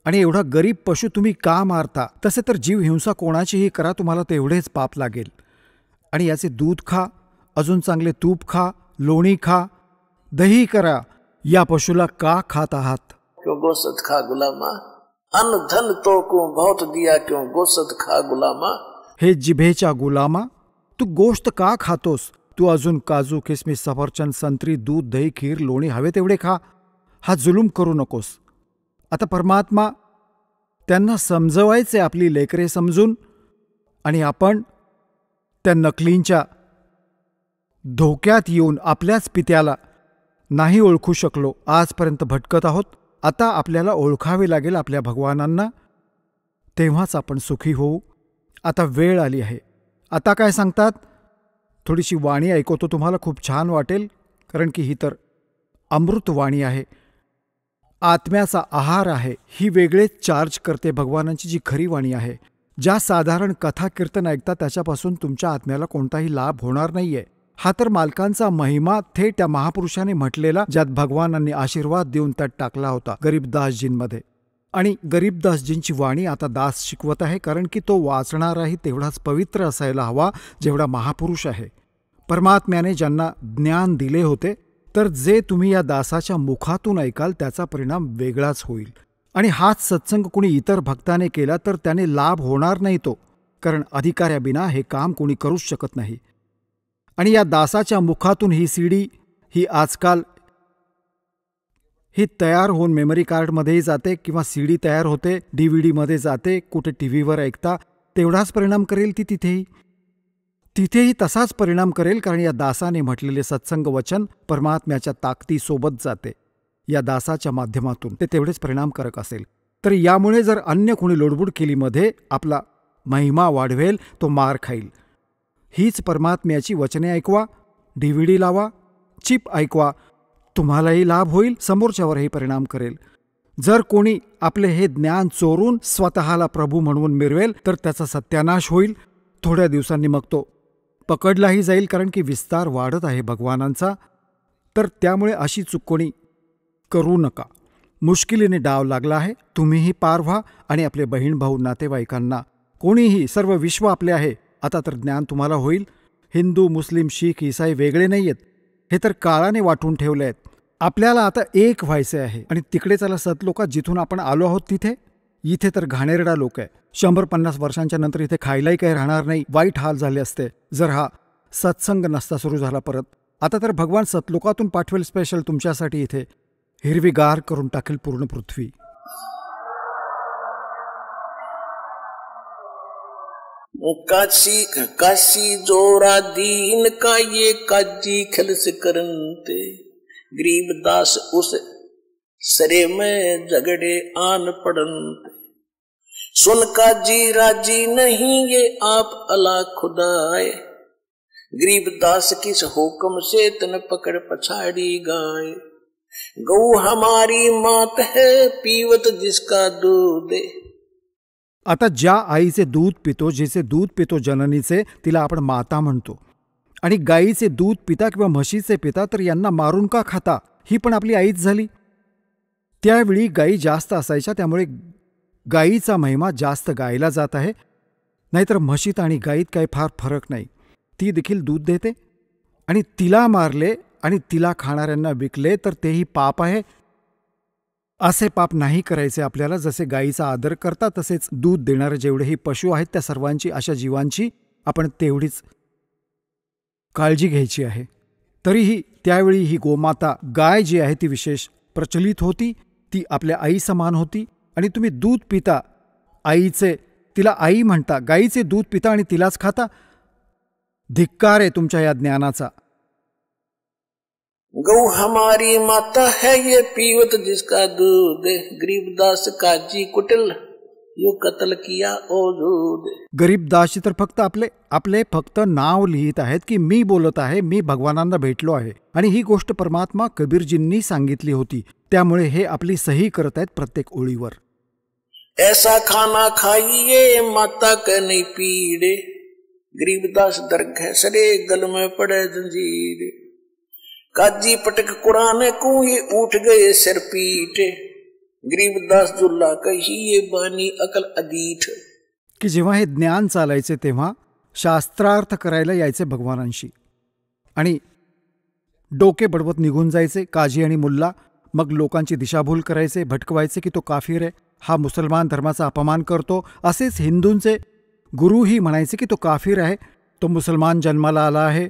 आणि एवढा गरीब पशु तुम्ही का मारता? तसे तर जीव हिंसा कोणाचीही करा, तुम्हाला तेवढेच पाप लागेल. आणि याचे दूध खा, अजून चांगले तूप खा, लोणी खा, दही करा. या पशुला का खात आहात? क्यों गोश्त खा गुलामा, अन्न धन तो को बहुत दिया, क्यों गोश्त खा गुलामा. हे जिभेच्या गुलामा, तू गोष्ट का खातोस? तू अजून काजू, किसमिस, सफरचंद, संत्री, दूध, दही, खीर, लोणी हवे तेवढे खा. हा जुलूम करू नकोस. आता परमात्मा त्यांना समजवायचे आपली लेकरे समजून, आणि आपण त्या नकलींच्या धोक्यात येऊन आपल्याच पित्याला नाही ओळखू शकलो, आजपर्यंत भटकत आहोत. आता आपल्याला ओळखावे लागेल आपल्या भगवानांना, तेव्हाच आपण सुखी होऊ. आता वेळ आली आहे. आता काय सांगतात? थोडीशी वाणी ऐकवतो, तुम्हाला खूप छान वाटेल, कारण की ही तर अमृतवाणी आहे, आत्म्याचा आहार आहे. ही वेगळेच चार्ज करते भगवानांची जी खरी वाणी आहे. ज्या साधारण कथा कीर्तन ऐकता त्याच्यापासून तुमच्या आत्म्याला कोणताही लाभ होणार नाहीये. हा तर मालकांचा महिमा थेट त्या महापुरुषाने म्हटलेला, ज्यात भगवानांनी आशीर्वाद देऊन त्यात टाकला होता गरीबदासजींमध्ये. आणि गरीबदासजींची वाणी आता दास शिकवत आहे, कारण की तो वाचणाराही तेवढाच पवित्र असायला हवा जेवढा महापुरुष आहे. परमात्म्याने ज्यांना ज्ञान दिले होते, तर जे तुम्ही या दासाच्या मुखातून ऐकाल त्याचा परिणाम वेगळाच होईल. आणि हाच सत्संग कुणी इतर भक्ताने केला तर त्याने लाभ होणार नाही तो, कारण अधिकाऱ्याबिना हे काम कुणी करूच शकत नाही. आणि या दासाच्या मुखातून ही सीडी ही आजकाल ही तयार होऊन मेमरी कार्डमध्येही जाते, किंवा सीडी तयार होते, DVDमध्ये जाते, कुठे TV वर ऐकता, तेवढाच परिणाम करेल ती तिथेही तसाच परिणाम करेल, कारण या दासाने म्हटलेले सत्संग वचन परमात्म्याच्या ताकदीसोबत जाते. या दासाच्या माध्यमातून ते तेवढेच परिणामकारक असेल. तर यामुळे जर अन्य कोणी लोडबुड केलीमध्ये आपला महिमा वाढवेल तो मार खाईल. हीच परमात्म्याची वचने ऐकवा, DVD लावा, चिप ऐकवा, तुम्हालाही लाभ होईल, समोरच्यावरही परिणाम करेल. जर कोणी आपले हे ज्ञान चोरून स्वतःला प्रभू म्हणून मिरवेल तर त्याचा सत्यानाश होईल. थोड्या दिवसांनी मग तो पकडलाही जाईल, कारण की विस्तार वाढत आहे भगवानांचा. तर त्यामुळे अशी चूक कोणी करू नका. मुश्किलीने डाव लागला आहे, तुम्हीही पार व्हा आणि आपले बहीण भाऊ नातेवाईकांना, कोणीही, सर्व विश्व आपले आहे. आता तर ज्ञान तुम्हाला होईल. हिंदू, मुस्लिम, शीख, ईसाई वेगळे नाही आहेत, हे तर काळाने वाटून ठेवले आहेत. आपल्याला आता एक व्हायचे आहे. आणि तिकडे चला सतलोका, जिथून आपण आलो आहोत तिथे. इथे तर घाणेरडा लोक आहे. 100-50 वर्षांच्या नंतर इथे खायलाही काही राहणार नाही. वाईट हाल झाले असते जर हा सत्संग नसता सुरू झाला परत. आता तर भगवान सतलोकातून पाठवेल स्पेशल तुमच्यासाठी. इथे हिरवीगार करून टाकेल पूर्ण पृथ्वी. काशी काशी जोरा दीन का ये काजी खलस करनते, गरीबदास उस सरे में झगड़े आन पड़नते, सुन काजी राजी नहीं ये आप अला खुदाए, गरीबदास किस हुक्म से तन पकड़ पछाड़ी गाए, गौ हमारी मात है पीवत जिसका दूध. आता ज्या आईचे दूध पितो, जिचे दूध पितो जननीचे, तिला आपण माता म्हणतो. आणि गाईचे दूध पिता किंवा म्हशीचे पिता तर यांना मारून का खाता, ही पण आपली आईच झाली. त्यावेळी गायी जास्त असायच्या, त्यामुळे गायीचा महिमा जास्त गायला जात आहे. नाहीतर म्हशीत आणि गायीत काही फार फरक नाही. ती देखील दूध देते. आणि तिला मारले आणि तिला खाणाऱ्यांना विकले तर तेही पाप आहे. असे पाप नाही करायचे आपल्याला. जसे गायीचा आदर करता तसेच दूध देणारे जेवढेही पशु आहेत त्या सर्वांची, अशा जीवांची आपण तेवढीच काळजी घ्यायची आहे. तरीही त्यावेळी ही गोमाता गाय जी आहे ती विशेष प्रचलित होती. ती आपल्या आई समान होती. आणि तुम्ही दूध पिता आईचे, तिला आई म्हणता, गाईचे दूध पिता आणि तिलाच खाता. धिक्कार आहे तुमच्या या ज्ञानाचा. गौ हमारी माता है ये पीवत जिसका दूध, गरीबदास काजी कुटिल यो कत्ल किया ओ दूध. गरीबदासची तर फक्त आपले फक्त नाव लिहित आहेत की मी बोलत आहे, मी भगवानांना भेटलो आहे. आणि ही गोष्ट परमात्मा कबीरजींनी सांगितली होती. त्यामुळे हे आपली सही करत आहेत प्रत्येक ओळीवर. ऐसा खाना खाइए माता के नहीं पीड़े, गरीबदास दरगाह सरे गल में पड़े जंजीर, काजी पटक कुरान को ये उठ गए सिर पीटे, गरीबदास दुल्ला कही ये बानी अकल अदीठ. की जेव्हा हे ज्ञान चालायचे तेव्हा शास्त्रार्थ करायला यायचे भगवानांशी आणि डोके बडवत निघून जायचे काजी आणि मुल्ला. मग लोकांची दिशाभूल करायचे, भटकवायचे की तो काफिर आहे, हा मुसलमान धर्माचा अपमान करतो. असेच हिंदूंचे गुरुही म्हणायचे की तो काफिर आहे, तो मुसलमान जन्माला आला आहे,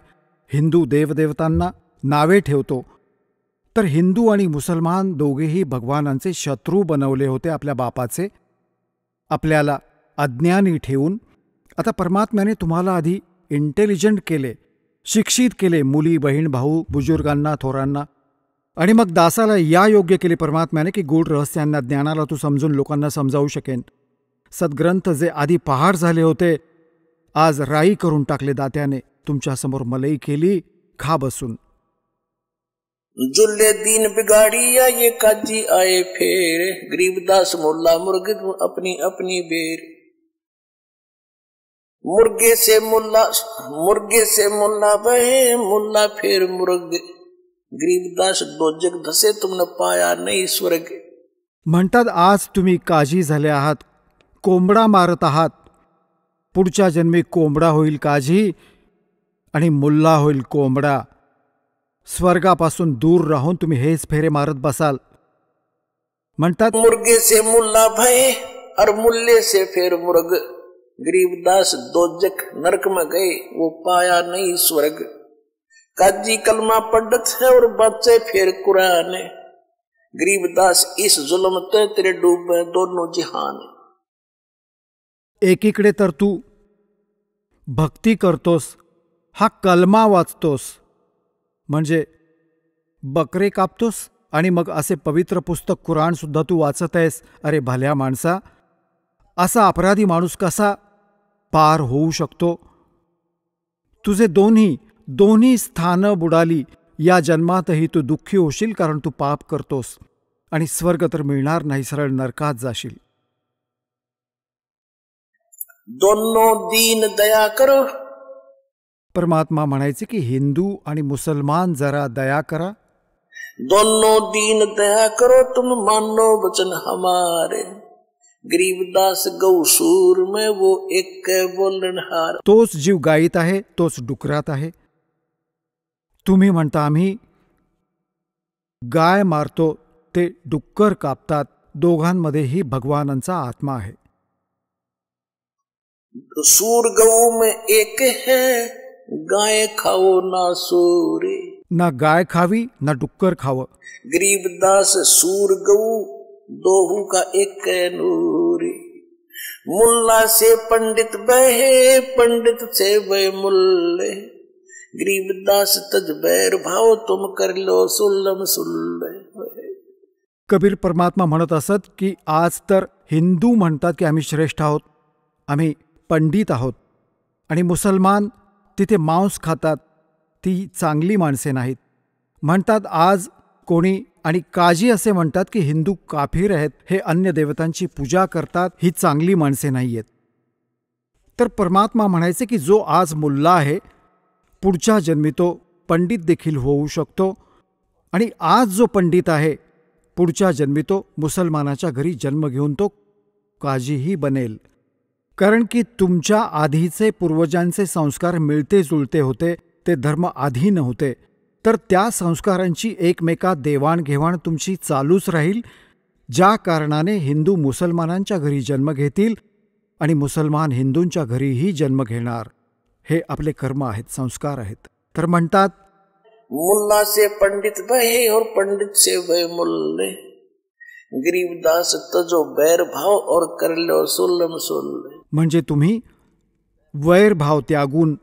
हिंदू देवदेवतांना नावे ठेवतो. तर हिंदू आणि मुसलमान दोघेही भगवानांचे शत्रू बनवले होते आपल्या बापाचे, आपल्याला अज्ञानी ठेवून. आता परमात्म्याने तुम्हाला आधी इंटेलिजंट केले, शिक्षित केले, मुली, बहीण, भाऊ, बुजुर्गांना, थोरांना. आणि मग दासाला या योग्य केले परमात्म्याने की गूढ रहस्यांना, ज्ञानाला तू समजून लोकांना समजावू शकेन. सद्ग्रंथ जे आधी पहाड झाले होते आज राई करून टाकले दात्याने. तुमच्यासमोर मलई केली, खा बसून. जुल्ले दीन बिगाड़िया ये काजी आए फेर, गरीबदास मुल्ला मुर्गे अपनी अपनी बेर, मुर्गे से मुल्ला बहे मुल्ला फिर मुर्ग, गरीबदास दोजक धसे तुमने पाया नहीं स्वर्ग. म्हणतात आज तुम्ही काजी झाले आहात, कोंबडा मारत आहात, पुढच्या जन्मी कोंबडा होईल काजी आणि मुल्ला होईल कोंबडा. स्वर्गापासून दूर राहून तुम्ही हेच फेरे मारत बसाल. म्हणतात मुर्गे से मुल्ला भये और मुल्ले से फिर मुर्ग, गरीबदास दोजक नरक में गए वो पाया नहीं स्वर्ग. काजी कलमा पढ़त है और बच्चे फिर कुरान, गरीबदास इस जुल्म ते तेरे डूबे दोनों जिहान. एकीकडे तर तू भक्ती करतोस, हा कलमा वाचतोस, म्हणजे बकरे कापतोस आणि मग असे पवित्र पुस्तक कुराण सुद्धा तू वाचत आहेस. अरे भल्या माणसा, असा अपराधी माणूस कसा पार होऊ शकतो. तुझे दोन्ही स्थानं बुडाली. या जन्मातही तू दुःखी होशील, कारण तू पाप करतोस आणि स्वर्ग तर मिळणार नाही, सरळ नरकात जाशील. दोनों दीन दया करो. परमात्मा म्हणायचे की हिंदू आणि मुसलमान जरा दया करा. दोनों दीन दया करो, तुम मानो वचन हमारे. गरीबदास गौसूर में वो एक बोलनहार. तोच जीव गायीत आहे, तोच डुकरात आहे. तुम्ही म्हणता आम्ही गाय मारतो, ते डुक्कर कापतात. दोघांमध्येही भगवानांचा आत्मा आहे. सूर गऊ में एक है, गाय खाओ ना सूरे. ना गाय खावी ना डुक्कर खावं. गरीबदास सूर गऊ दोहू का एक नूरी. मुल्ला से पंडित बहे, पंडित से बहे मुल्ले. गरीबदास तज बैर भाव, तुम कर लो सुल्लम सुल्ले. कबीर परमात्मा म्हणत असत की आज तर हिंदू म्हणतात की आम्ही श्रेष्ठ आहोत, आम्ही पंडित आहोत, आणि मुसलमान तिथे मांस खातात, ती चांगली माणसे नाहीत. म्हणतात आज कोणी, आणि काजी असे म्हणतात की हिंदू काफीर आहेत, हे अन्य देवतांची पूजा करतात, ही चांगली माणसे नाही आहेत. तर परमात्मा म्हणायचे की जो आज मुल्ला आहे, पुढच्या जन्मी तो पंडित देखील होऊ शकतो, आणि आज जो पंडित आहे पुढच्या जन्मी तो मुसलमानाच्या घरी जन्म घेऊन तो काजीही बनेल. कारण की तुमच्या आधीचे पूर्वजांचे संस्कार मिळते जुळते होते, ते धर्म आधीन होते, तर त्या संस्कारांची एकमेकात देवाणघेवाण तुमची चालूच राहील. ज्या कारणाने हिंदू मुसलमानांच्या घरी जन्म घेतील आणि मुसलमान हिंदूंच्या घरीही जन्म घेणार. हे आपले कर्म आहेत, संस्कार आहेत. तर म्हणतात मुल्ला से पंडित बहे और पंडित से बहे मुल्ले. गरीबदास तजो बैर भाव और कर लो सुल्लम सुल्ले. म्हणजे तुम्ही वैरभाव त्यागून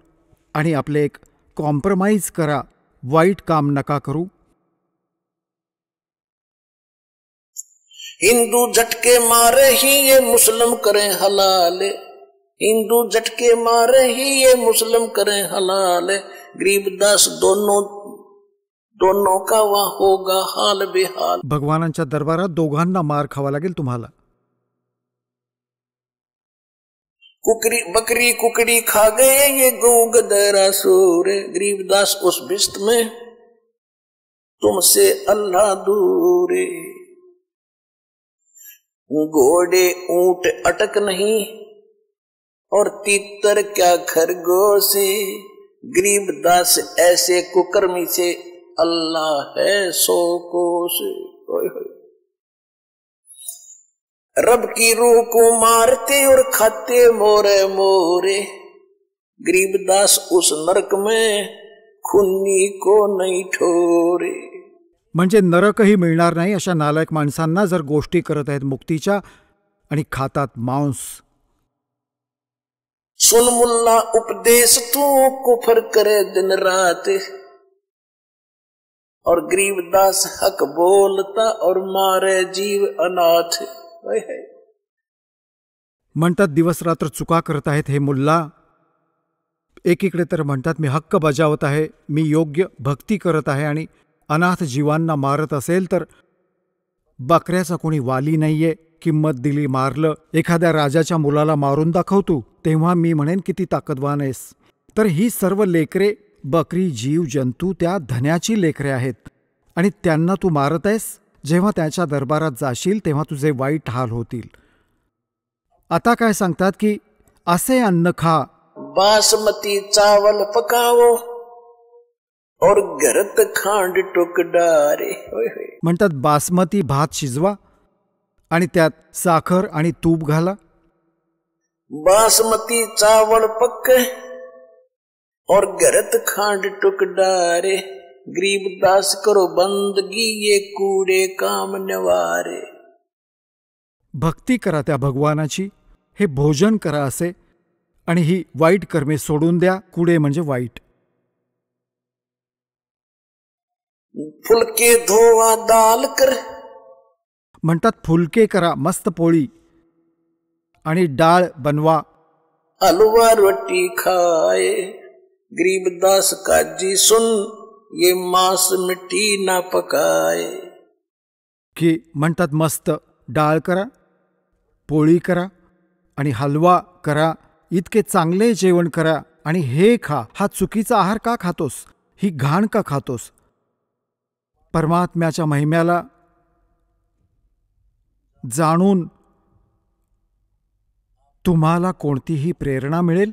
आणि आपले एक कॉम्प्रोमाइज करा, वाईट काम नका करू. हिंदू झटके मारे ही ये मुस्लिम करें हलाल. हिंदू झटके मारे ही ये मुस्लिम करें हलाल. गरीबदास दोनों का वहां होगा हाल बेहाल. भगवानांच्या दरबारात दोघांना मार खावा लागेल तुम्हाला. कुकरी बकरी कुकड़ी खा गए ये गौ गदरा सूर. गरीबदास उस बिस्त में तुमसे अल्लाह दूर. घोड़े ऊंट अटक नहीं और तीतर क्या खरगोश. गरीबदास ऐसे कुकर्मी से अल्लाह है सौ कोस. रब की रूह को मारते और खाते मोरे मोरे. गरीबदास उस नरक में खुन्नी को नहीं ठोरे. म्हणजे नरकही मिळणार नाही अशा नालायक माणसांना जर गोष्टी करत आहेत मुक्तीच्या आणि खातात मांस. सुन मुल्ला उपदेश तू कुफर करे दिन रात. और गरीबदास हक बोलता और मारे जीव अनाथ. म्हणतात दिवस रात्र चुका करत आहेत हे मुल्ला. एकीकडे तर म्हणतात मी हक्क बजावत आहे, मी योग्य भक्ती करत आहे, आणि अनाथ जीवांना मारत असेल तर बकऱ्याचा कोणी वाली नाहीये, किंमत दिली मारलं. एखाद्या राजाच्या मुलाला मारून दाखव तू, तेव्हा मी म्हणेन किती ताकदवान आहेस. तर ही सर्व लेकरे, बकरी, जीव जंतू त्या धन्याची लेकरे आहेत, आणि त्यांना तू मारत आहेस. जेव्हा त्याच्या दरबारात जाशील तेव्हा तुझे वाईट हाल होतील. आता काय सांगतात की असे अन्न खा, बासमती चावल पकावो और घरत खांड टुक डारे. म्हणतात बासमती भात शिजवा आणि त्यात साखर आणि तूप घाला. बासमती चावल पक्के और घरत खांड टुक डारे. गरीबदास करो बंदगी ये कूड़े काम निवारे. भक्ती करा त्या भगवानाची, हे भोजन करा असे, आणि ही वाईट कर्मे सोडून द्या. कुडे म्हणजे वाईट. फुलके धोवा दाल कर. म्हणतात फुलके करा, मस्त पोळी आणि डाळ बनवा. हलवा रोटी खाए। गरीबदास काजी सुन, ये मांस मिट्टी ना पकाए। की म्हणतात मस्त डाळ करा, पोळी करा आणि हलवा करा, इतके चांगले जेवण करा आणि हे खा. हा चुकीचा आहार का खातोस? ही घाण का खातोस? परमात्म्याच्या महिम्याला जाणून तुम्हाला कोणतीही प्रेरणा मिळेल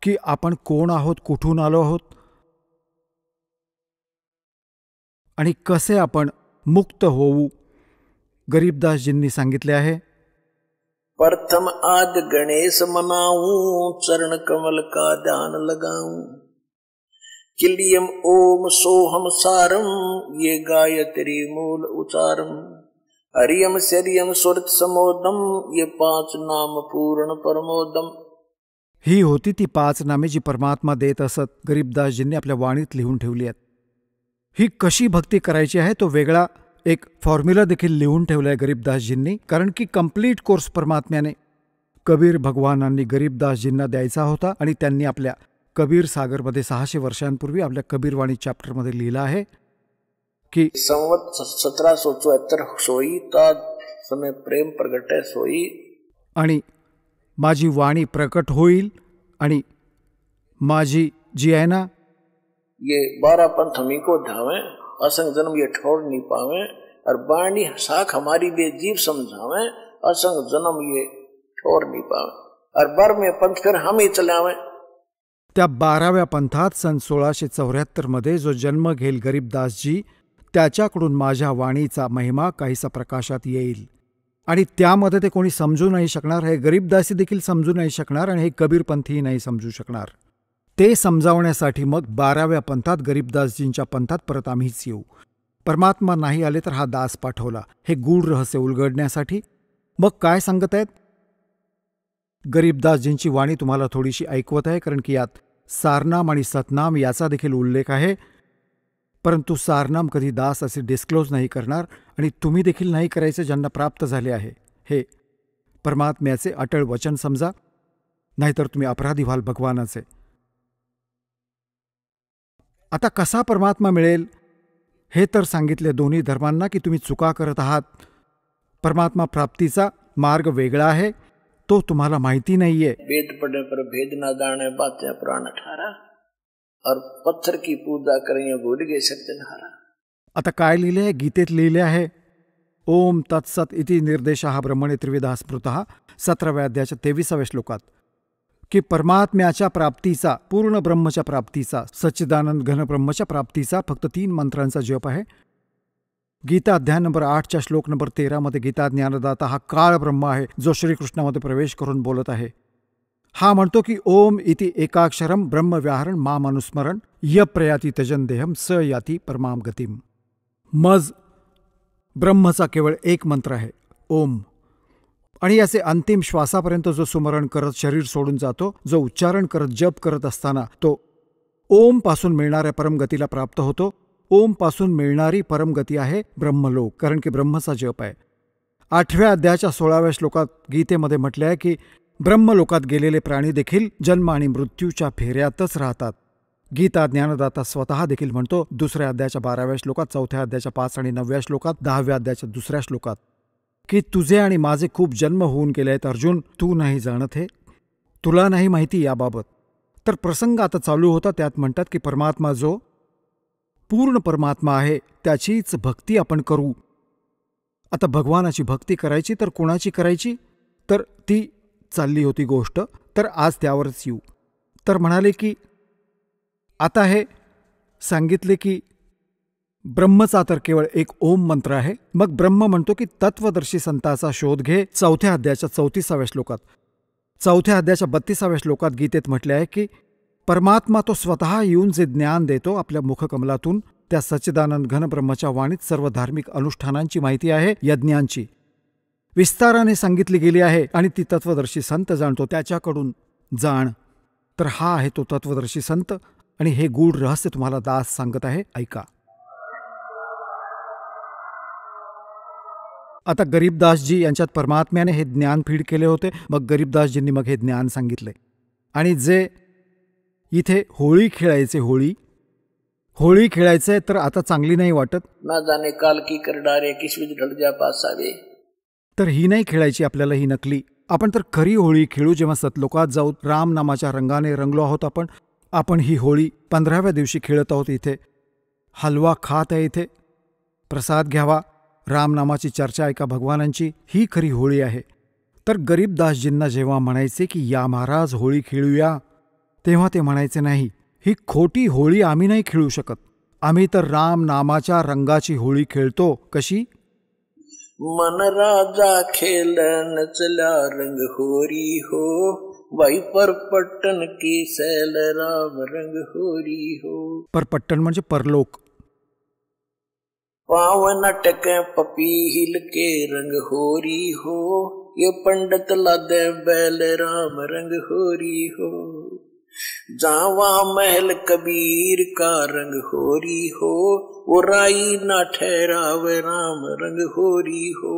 की आपण कोण आहोत, कुठून आलो आहोत आणि कसे आपण मुक्त होऊ. गरीबदासजींनी सांगितले आहे, प्रथम आद गणेश मनाऊं, चरण कमल का ध्यान लगाऊं। किलियम ओम सोहम सारम, ये गायत्री मूल उचारम। हरियम शरियम सुरत समोदम, ये 5 नाम पूर्ण परमोदम। ही होती ती 5 नामे जी परमात्मा देत असत. गरीबदासजींनी आपल्या वाणीत लिहून ठेवली आहेत. ही कशी भक्ती करायची आहे तो वेगळा एक फॉर्म्युला देखील लिहून ठेवला आहे गरीबदासजींनी, कारण की कंप्लीट कोर्स परमात्म्याने कबीर भगवानांनी गरीबदासजींना द्यायचा होता आणि त्यांनी आपल्या कबीर सागरमध्ये 600 वर्षांपूर्वी आपल्या कबीरवाणी चॅप्टरमध्ये लिहिलं आहे की संवत 1774 सोई ता समय प्रेम प्रगटे सोई, आणि माझी वाणी प्रकट होईल आणि माझी जी आहे ना, ये 12 पंथ हमी को ध्यावे, असंग जन्म ये ठोड़ नहीं पावे। और बाणी साख हमारी बेजीव समझावे, असंग जन्म ये ठोड़ नहीं पावे। और 12वें पंथ फिर हम ही चलावे। त्या 12व्या पंथात सन 1674 मध्ये जो जन्म घेईल गरीबदासजी, त्याच्याकडून माझ्या वाणीचा महिमा काहीसा प्रकाशात येईल आणि त्यामध्ये ते कोणी समजू नाही शकणार. हे गरीबदासी देखील समजू नाही शकणार आणि हे कबीरपंथीही नाही समजू शकणार. ते समजावण्यासाठी मग 12व्या पंथात गरीबदासजींच्या पंथात परत आम्हीच येऊ. परमात्मा नाही आले तर हा दास पाठवला हे गूढ रहस्य उलगडण्यासाठी. मग काय सांगत आहेत गरीबदासजींची वाणी तुम्हाला थोडीशी ऐकवत आहे, कारण की यात सारनाम आणि सतनाम याचा देखील उल्लेख आहे. परंतु सारनाम कधी दास असे डिस्क्लोज नाही करणार आणि तुम्ही देखील नाही करायचे ज्यांना प्राप्त झाले आहे. हे परमात्म्याचे अटळ वचन समजा, नाहीतर तुम्ही अपराधी व्हाल भगवानाचे. आता कसा परमात्मा मिळेल हे तर सांगितले दोन्ही धर्मांना की तुम्ही चुका करत आहात. परमात्मा प्राप्तीचा मार्ग वेगळा आहे, तो तुम्हाला माहिती नाहीये. वेद पढ़ने पर भेद ना जाने, बातें पुराण ठारा। और पत्थर की पूजा करें भूल गए सत्यनारा। आता काय लिहिले आहे? गीतेत लिहिले आहे, ओम तत्सत इति निर्देशः ब्रह्मणे त्रिविधा स्मृतः 17व्या अध्यायाच्या 23व्या श्लोकात की परमात्म्याच्या प्राप्तीचा, पूर्ण ब्रह्मच्या प्राप्तीचा, सच्चिदानंद घन ब्रह्मच्या प्राप्तीचा फक्त 3 मंत्रांचा जप आहे. गीता अध्याय नंबर 8च्या श्लोक नंबर 13 मध्ये गीता ज्ञानदाता हा काळ ब्रह्म आहे जो श्रीकृष्णामध्ये प्रवेश करून बोलत आहे. हा म्हणतो की ओम इति एकाक्षरम ब्रह्म व्याहरण माम अनुस्मरण य प्रयाती त्यजन देहम स याती परमाम गतिम. मज ब्रह्मचा केवळ एक मंत्र आहे, ओम. आणि याचे अंतिम श्वासापर्यंत जो सुमरण करत शरीर सोडून जातो, जो उच्चारण करत जप करत असताना तो ओम पासून मिळणाऱ्या परमगतीला प्राप्त होतो. ओम पासून मिळणारी परमगती आहे ब्रह्मलोक, कारण की ब्रह्मचा जप आहे. 8व्या अध्यायाच्या 16व्या श्लोकात गीतेमध्ये म्हटले आहे की ब्रह्मलोकात गेलेले प्राणी देखील जन्म आणि मृत्यूच्या फेऱ्यातच राहतात. गीता ज्ञानदाता स्वतः देखील म्हणतो 2ऱ्या अध्यायाच्या 12व्या श्लोकात, 4थ्या अध्यायाच्या 5 आणि 9व्या श्लोकात, 10व्या अध्यायाच्या 2ऱ्या श्लोकात की तुझे आणि माझे खूप जन्म होऊन गेले आहेत अर्जुन, तू नाही जाणत हे, तुला नाही माहिती याबाबत. तर प्रसंग आता चालू होता, त्यात म्हणतात की परमात्मा जो पूर्ण परमात्मा आहे त्याचीच भक्ती आपण करू. आता भगवानाची भक्ती करायची तर कोणाची करायची, तर ती चालली होती गोष्ट, तर आज त्यावरच येऊ. तर म्हणाले की आता हे सांगितले की ब्रह्मचा तर केवळ एक ओम मंत्र आहे. मग ब्रह्म म्हणतो की तत्वदर्शी संताचा शोध घे. 4थ्या अध्यायाच्या 34व्या श्लोकात, 4थ्या अध्यायाच्या 32व्या श्लोकात गीतेत म्हटले आहे की परमात्मा तो स्वतः येऊन जे ज्ञान देतो आपल्या मुखकमलातून, त्या सच्चिदानंद घन ब्रह्मच्या वाणीत सर्व धार्मिक अनुष्ठानांची माहिती आहे, यज्ञांची विस्ताराने सांगितली गेली आहे आणि ती तत्वदर्शी संत जाणतो, त्याच्याकडून जाण. तर हा आहे तो तत्वदर्शी संत आणि हे गूढ रहस्य तुम्हाला दास सांगत आहे, ऐका. आता गरीबदासजी यांच्यात परमात्म्याने हे ज्ञान फीड केले होते, मग गरीबदासजींनी मग हे ज्ञान सांगितले. आणि जे इथे होळी खेळायचे, होळी खेळायचंय तर आता चांगली नाही वाटत, ना जाने काल की कर डारे किसविद ढळ जा पासावे, तर ही नाही खेळायची आपल्याला, ही नकली. आपण तर खरी होळी खेळू, जेव्हा सतलोकात जाऊ, राम नामाच्या रंगाने रंगलो आहोत आपण ही होळी 15व्या दिवशी खेळत आहोत. इथे हलवा खात आहे, इथे प्रसाद घ्यावा, रामनामाची चर्चा ऐका भगवानांची, ही खरी होळी आहे. तर गरीबदासजींना जेव्हा म्हणायचे की या महाराज होळी खेळूया, तेव्हा ते म्हणायचे नाही, ही खोटी होळी आम्ही नाही खेळू शकत, आम्ही तर राम नामाच्या रंगाची होळी खेळतो. कशी? मन राजा खेलन चला रंग होरी हो, वाई पर पट्टन की सैल राम रंग होरी हो. परपट्टन म्हणजे परलोक. पावन टके पपीहिल के रंग होरी हो, ये पंडित लादे बैल राम रंग होरी हो. जावा महल कबीर का रंग होरी हो, वो राई ना ठहराव राम रंग होरी हो.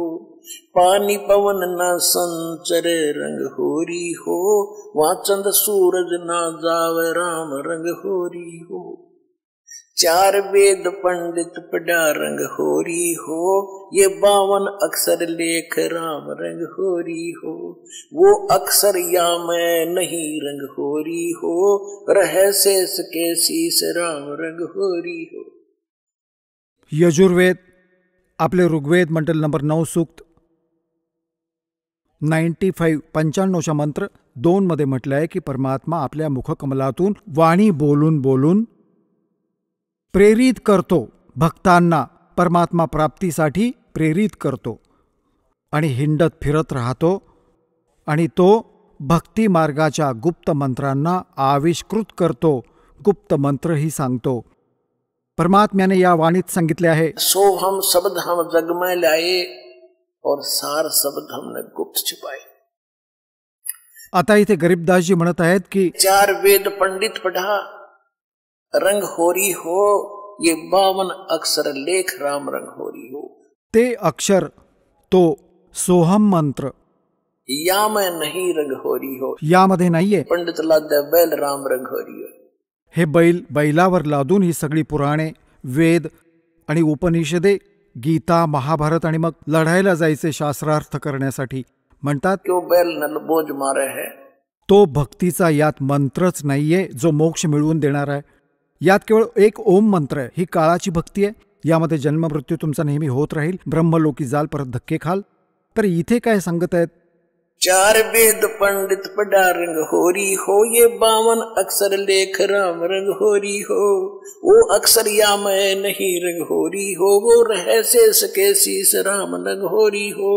पानी पवन ना संचर रंग होरी हो, वहाँ चंद सूरज ना जाव राम रंग होरी हो. चार वेद पंडित पढ़ा रंग होरी हो, ये 52 अक्षर लेख राम रंग होरी हो. वो अक्षर या मैं नहीं रंग होरी हो, रह शेष के शीस राम रंग होरी हो. यजुर्वेद आपले ऋग्वेद मंडल नंबर 9 सूक्त 95 मंत्र 2 मध्ये म्हटलं आहे की परमात्मा आपल्या मुखकमलातून वाणी बोलून बोलून प्रेरित करतो, भक्तांना परमात्मा प्राप्तीसाठी प्रेरित करतो आणि हिंडत फिरत राहतो, आणि तो भक्ती मार्गाच्या गुप्त मंत्रांना आविष्कृत करतो, गुप्त मंत्रही सांगतो. परमात्म्याने या वाणीत सांगितले आहे, सो हम शब्द हम जग में लाए और सार शब्द हमने गुप्त छिपाए. आता इथे गरीबदासजी म्हणत आहेत की 4 वेद पंडित पढ़ा रंग होरी हो, ये 52 अक्षर लेख राम रंग होरी हो. ते अक्षर, तो सोहम मंत्र या मैं नहीं रंग होरी हो, यामध्ये नाहीये. पंडित लादे बैल राम रंग होरी हो. हे बैलावर लादून ही सगळी पुराणे, वेद आणि उपनिषदे, गीता, महाभारत आणि मग लढायला जायचे शास्त्रार्थ करण्यासाठी म्हणतात. क्यों बैल नल बोझ मारे है, तो भक्तीचा यात मंत्रच नाहीये जो मोक्ष मिळवून देणार आहे. यात केवळ एक ओम मंत्र आहे. ही काळाची भक्ती आहे, यामध्ये जन्म मृत्यू तुमचा नेहमी होत राहील, ब्रह्मलोकी जाल, परत धक्के खाल. तर इथे काय सांगत आहेत, 4 वेद पंडित पढ़ा रंग होरी हो, ये 52 अक्षर लेख राम रंग होरी हो. वो अक्षर या मैं नहीं रंग होरी हो, वो रह शेष के शीस राम रंग होरी हो.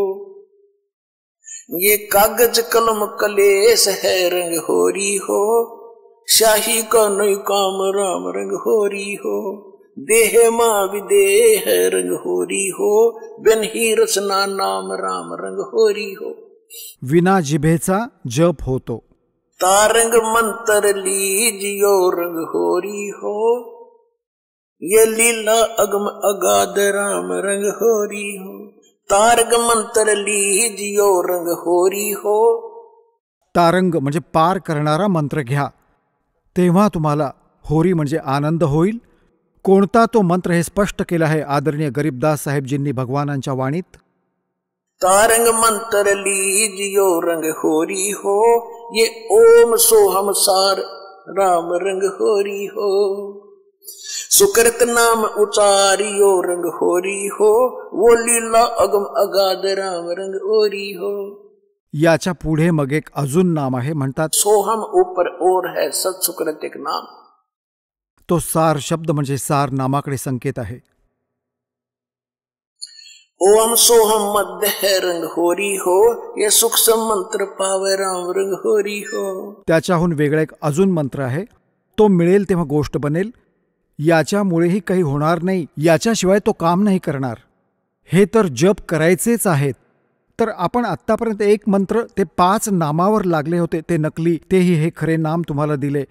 ये कागज कलम कलेश है रंग होरी हो, शाही का नई काम राम रंग होरी हो. देह माँ विदेह रंग होरी हो, बिन ही रचना नाम राम रंग होरी हो. विना जिभेचा जप होतो. तारंग मंत्र लीजियो रंग होरी हो, ये लीला अगम अगाध राम रंग होरी हो. तारंग मंत्र लीजियो रंग होरी हो. तारंग म्हणजे पार करणारा मंत्र घ्या, तेव्हा तुम्हाला होरी म्हणजे आनंद होईल. कोणता तो मंत्र हे स्पष्ट केला आहे आदरणीय गरीबदास साहेबजींनी भगवानांच्या वाणीत. तारंग मंत्र लीजियो रंग होरी हो, ये ओम सोहम सार राम रंग होरी हो. सुकृत नाम उचारियो रंग होरी हो, वो लीला अगम अगाध राम रंग होरी हो. याच्या पुढे मग एक अजून नाम आहे, म्हणतात सोहम ऊपर और है सत सुकृत एक नाम. तो सार शब्द म्हणजे सार नामाकडे संकेत आहे. ओम सोहम मध्य है रंग होरी हो, ये सूक्ष्म मंत्र पावे राम रंग होरी हो. त्याच्याहून वेगळा एक अजून मंत्र आहे, तो मिळेल तेव्हा गोष्ट बनेल. याच्यामुळेही काही होणार नाही, याच्याशिवाय तो काम नाही करणार. हे तर जप करायचेच आहेत. तर आपण आत्तापर्यंत एक मंत्र ते 5 नामावर लागले होते, ते नकली, तेही हे खरे नाम तुम्हाला दिले.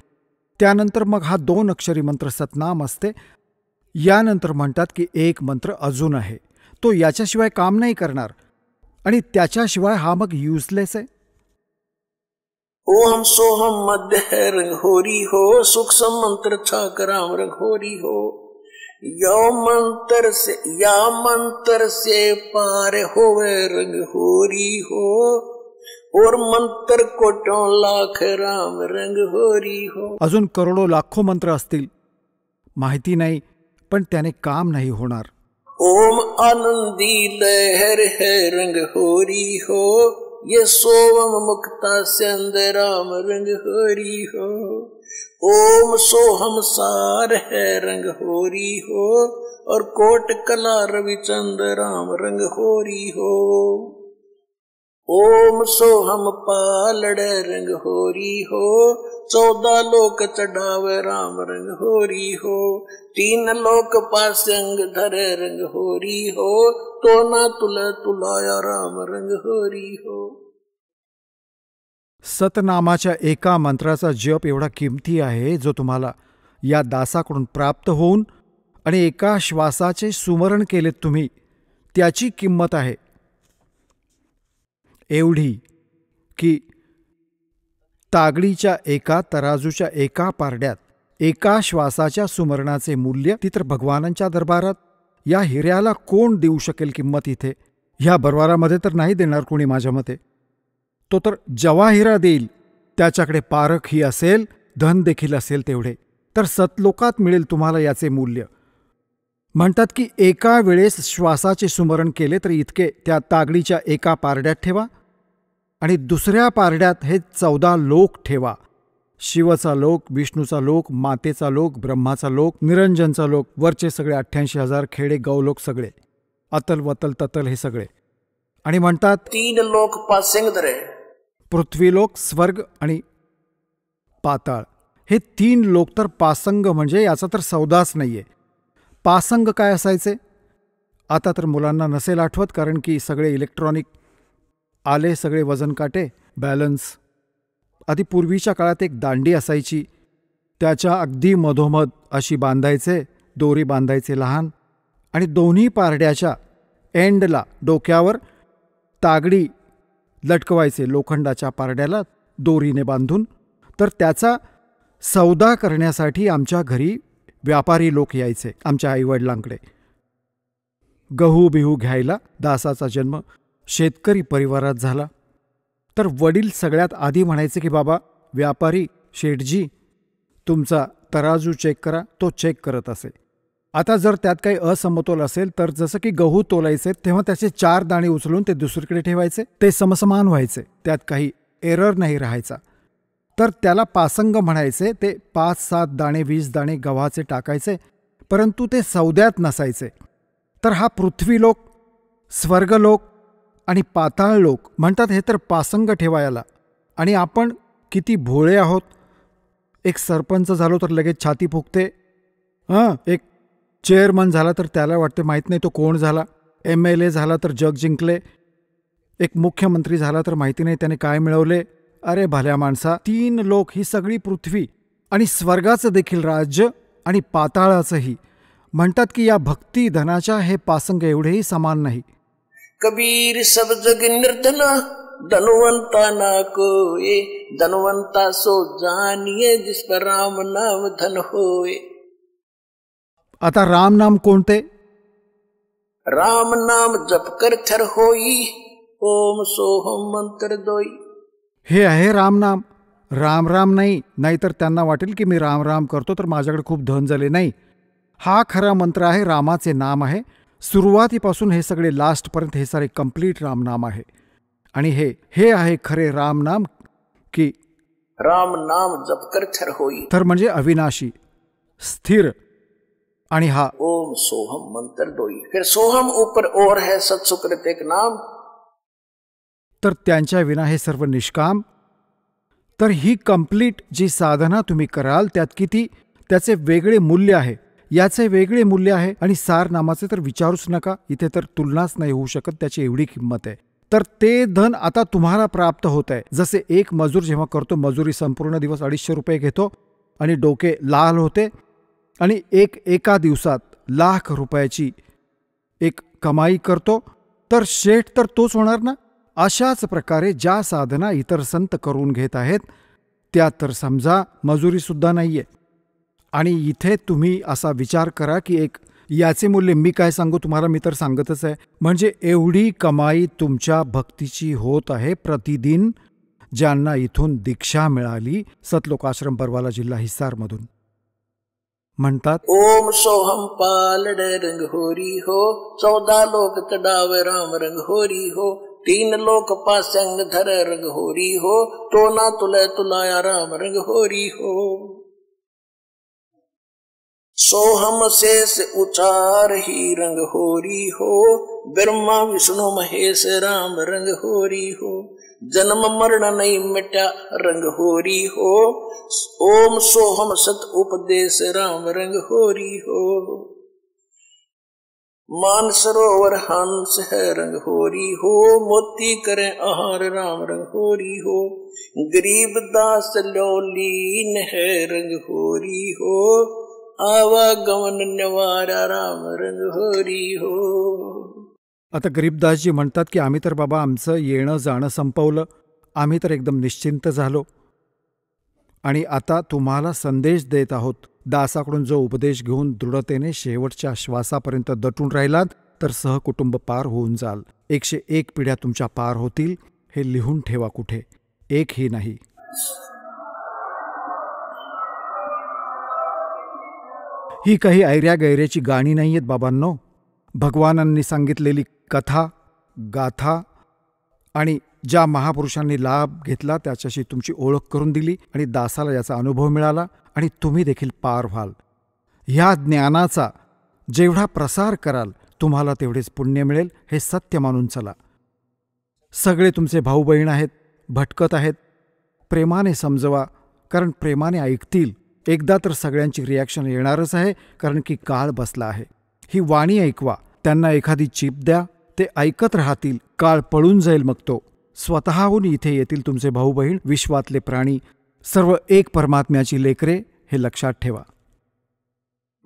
त्यानंतर मग हा 2 अक्षरी मंत्र सतनाम असते. यानंतर म्हणतात की एक मंत्र अजून आहे, तो याच्याशिवाय काम नाही करणार. आणि त्याच्याशिवाय हा मग युजलेस आहे. ओम सोहम मध्य है रंग होरी हो, सूक्ष्म मंत्र छाक राम रंग होरी हो. या मंत्र से पार होवे रंग होरी हो, और मंत्र कोटों लाख राम रंग होरी हो. अजून करोडो लाखो मंत्र असतील, माहिती नाही, पण त्याने काम नाही होणार. ओम आनंदी लहर है रंग होरी हो, ये सोवम मुक्ता सिंध राम रंग होरी हो. ओम सोहम सार है रंग होरी हो, और कोट कला रविचंद राम रंग होरी हो. ओम सोहम पालड़ रंग होरी हो, 14 लोक चढ़ावे राम रंग होरी हो. 3 लोक पासंग धरे रंग होरी हो, तो ना तुलाया राम रंग होरी हो. सतनामाच्या एका मंत्राचा जप एवढा किमती आहे, जो तुम्हाला या दासाकडून प्राप्त होऊन आणि एका श्वासाचे सुमरण केलेत तुम्ही, त्याची किंमत आहे एवढी की तागडीच्या एका तराजूच्या एका पारड्यात एका श्वासाच्या सुमरणाचे मूल्य ती तर भगवानांच्या दरबारात. या हिऱ्याला कोण देऊ शकेल किंमत इथे? ह्या बरवारामध्ये तर नाही देणार कोणी माझ्या मते. तो तर जवाहिरा देईल, त्याच्याकडे पारख ही असेल, धन देखील असेल तेवढे, तर सतलोकात मिळेल तुम्हाला याचे मूल्य. म्हणतात की एका वेळेस श्वासाचे सुमरण केले तर इतके त्या तागडीच्या एका पारड्यात ठेवा, आणि दुसऱ्या पारड्यात हे 14 लोक ठेवा. शिवचा लोक, विष्णूचा लोक, मातेचा लोक, ब्रह्माचा लोक, निरंजनचा लोक, वरचे सगळे 88,000 खेडे गौलोक सगळे, अतल वतल ततल हे सगळे. आणि म्हणतात 3 लोक पासिंग धरे, पृथ्वीलोक, स्वर्ग आणि पाताळ, हे 3 लोक तर पासंग, म्हणजे याचा तर सौदाच नाहीये. पासंग काय असायचे? आता तर मुलांना नसेल आठवत, कारण की सगळे इलेक्ट्रॉनिक आले, सगळे वजन काटे, बॅलन्स. आधी पूर्वीच्या काळात एक दांडी असायची, त्याच्या अगदी मधोमध अशी बांधायचे, दोरी बांधायचे लहान, आणि दोन्ही पारड्याच्या एंडला डोक्यावर तागडी लटकवायचे लोखंडाच्या पारड्याला दोरीने बांधून. तर त्याचा सौदा करण्यासाठी आमच्या घरी व्यापारी लोक यायचे आमच्या आईवडिलांकडे. गहू बिहू घ्यायला. दासाचा जन्म शेतकरी परिवारात झाला, तर वडील सगळ्यात आधी म्हणायचे की बाबा व्यापारी शेठजी, तुमचा तराजू चेक करा. तो चेक करत असे. आता जर त्यात काही असमतोल असेल तर जसं की गहू तोलायचे तेव्हा त्याचे 4 दाणे उचलून ते दुसरीकडे ठेवायचे, ते समसमान व्हायचे, त्यात काही एरर नाही राहायचा. तर त्याला पासंग म्हणायचे. ते 5-7 दाणे 20 दाणे गव्हाचे टाकायचे, परंतु ते सौद्यात नसायचे. तर हा पृथ्वीलोक, स्वर्गलोक आणि पाताळ लोक म्हणतात हे तर पासंग ठेवायला. आणि आपण किती भोळे आहोत. एक सरपंच झालो तर लगेच छाती फुगते. एक चेअरमन झाला तर त्याला वाटते माहीत नाही तो कोण झाला. MLA झाला तर जग जिंकले. एक मुख्यमंत्री झाला तर माहिती नाही त्याने काय मिळवले. अरे भल्या माणसा, 3 लोक ही सगळी पृथ्वी आणि स्वर्गाचं देखील राज्य आणि पाताळाचंही. म्हणतात की या भक्ती धनाच्या हे पासंग एवढेही समान नाही. कबीर सब जग निर्धन, धनवंता ना कोय, धनवंता सो जानिए, जिस पर राम नाम धन होए. आता राम नाम कोणते? राम नाम जप कर थर होई, ओम सोहम मंत्र दोई. हे आहे राम नाम. राम राम नाही, नाहीतर त्यांना वाटेल की मी राम राम करतो तर माझ्याकडे खूप धन झाले. नाही, हा खरा मंत्र आहे, रामाचे नाम आहे. सुरुवातीपासून हे सगळे लास्टपर्यंत हे सारे कंप्लीट रामनाम आहे. आणि हे आहे खरे रामनाम, की राम नाम जप कर थर होई. थर म्हणजे अविनाशी, स्थिर. आणि हा ओम सोहम मंत्र दोई. फिर सोहम ऊपर और है सत्सुकृत एक नाम. तर त्यांच्या विना हे सर्व निष्काम. तर ही कंप्लीट जी साधना तुम्ही कराल त्यात किती त्याचे वेगळे मूल्य आहे, याचे वेगळे मूल्य आहे. आणि सार नामाचे तर विचारूच नका, इथे तर तुलनाच नाही होऊ शकत, त्याची एवढी किंमत आहे. तर ते धन आता तुम्हाला प्राप्त होत आहे. जसे एक मजूर जेव्हा करतो, मजुरी संपूर्ण दिवस 250 रुपये घेतो आणि डोके लाल होते, आणि एका दिवसात लाख रुपयाची एक कमाई करतो, तर शेठ तर तोच होणार ना. अशाच प्रकारे ज्या साधना इतर संत करून घेत आहेत त्या तर समजा मजुरीसुद्धा नाही आहे. आणि इथे तुम्ही असा विचार करा की एक याचे मूल्य मी काय सांगू तुम्हाला, मी तर सांगतच आहे. म्हणजे एवढी कमाई तुमच्या भक्तीची होत आहे प्रतिदिन, ज्यांना इथून दीक्षा मिळाली सतलोक आश्रम बरवाला जिल्हा हिसारमधून. म्हणतात ओम सोहम पालड रंग होरी हो, 14 लोक तडावे राम रंग होरी हो, 3 लोक पासंग धर रंग होरी हो, तो ना तुले तुलाया राम रंग होरी हो. सोहम शेष उचार ही रंग होरी हो, ब्रह्मा विष्णु महेश राम रंग होरी हो, जन्म मरण नहीं मिटा रंग होरी हो, ओम सोहम सत उपदेश राम रंग होरी हो. मान सरोवर हंस है रंग होरी हो, मोती करे आहार राम रंग होरी हो, गरीब दास लोलीन है रंग होरी हो, आवागमन निवारा राम रंग होरी हो. आता गरीबदासजी म्हणतात की आम्ही तर बाबा आमचं येणं जाणं संपवलं, आम्ही तर एकदम निश्चिंत झालो आणि आता तुम्हाला संदेश देत आहोत. दासाकडून जो उपदेश घेऊन दृढतेने शेवटच्या श्वासापर्यंत दटून राहिलात तर सहकुटुंब पार होऊन जाल. 101 पिढ्या तुमच्या पार होतील. हे लिहून ठेवा कुठे, एकही नाही. ही काही ऐऱ्या गैऱ्याची गाणी नाही आहेत बाबांनो. भगवानांनी सांगितलेली कथा गाथा आणि ज्या महापुरुषांनी लाभ घेतला त्याच्याशी तुमची ओळख करून दिली आणि दासाला याचा अनुभव मिळाला आणि तुम्ही देखील पार व्हाल. ह्या ज्ञानाचा जेवढा प्रसार कराल तुम्हाला तेवढेच पुण्य मिळेल. हे सत्य मानून चला. सगळे तुमचे भाऊ बहीण आहेत, भटकत आहेत. प्रेमाने समजवा, कारण प्रेमाने ऐकतील. एकदा तर सगळ्यांची रिॲक्शन येणारच आहे, कारण की काळ बसला आहे. ही वाणी ऐकवा, त्यांना एखादी चीप द्या, ते ऐकत राहतील. काळ पळून जाईल मग तो. स्वतःहून इथे येतील तुमचे भाऊ बहीण, विश्वातले प्राणी, सर्व एक परमात्म्याची लेकरे. हे लक्षात ठेवा.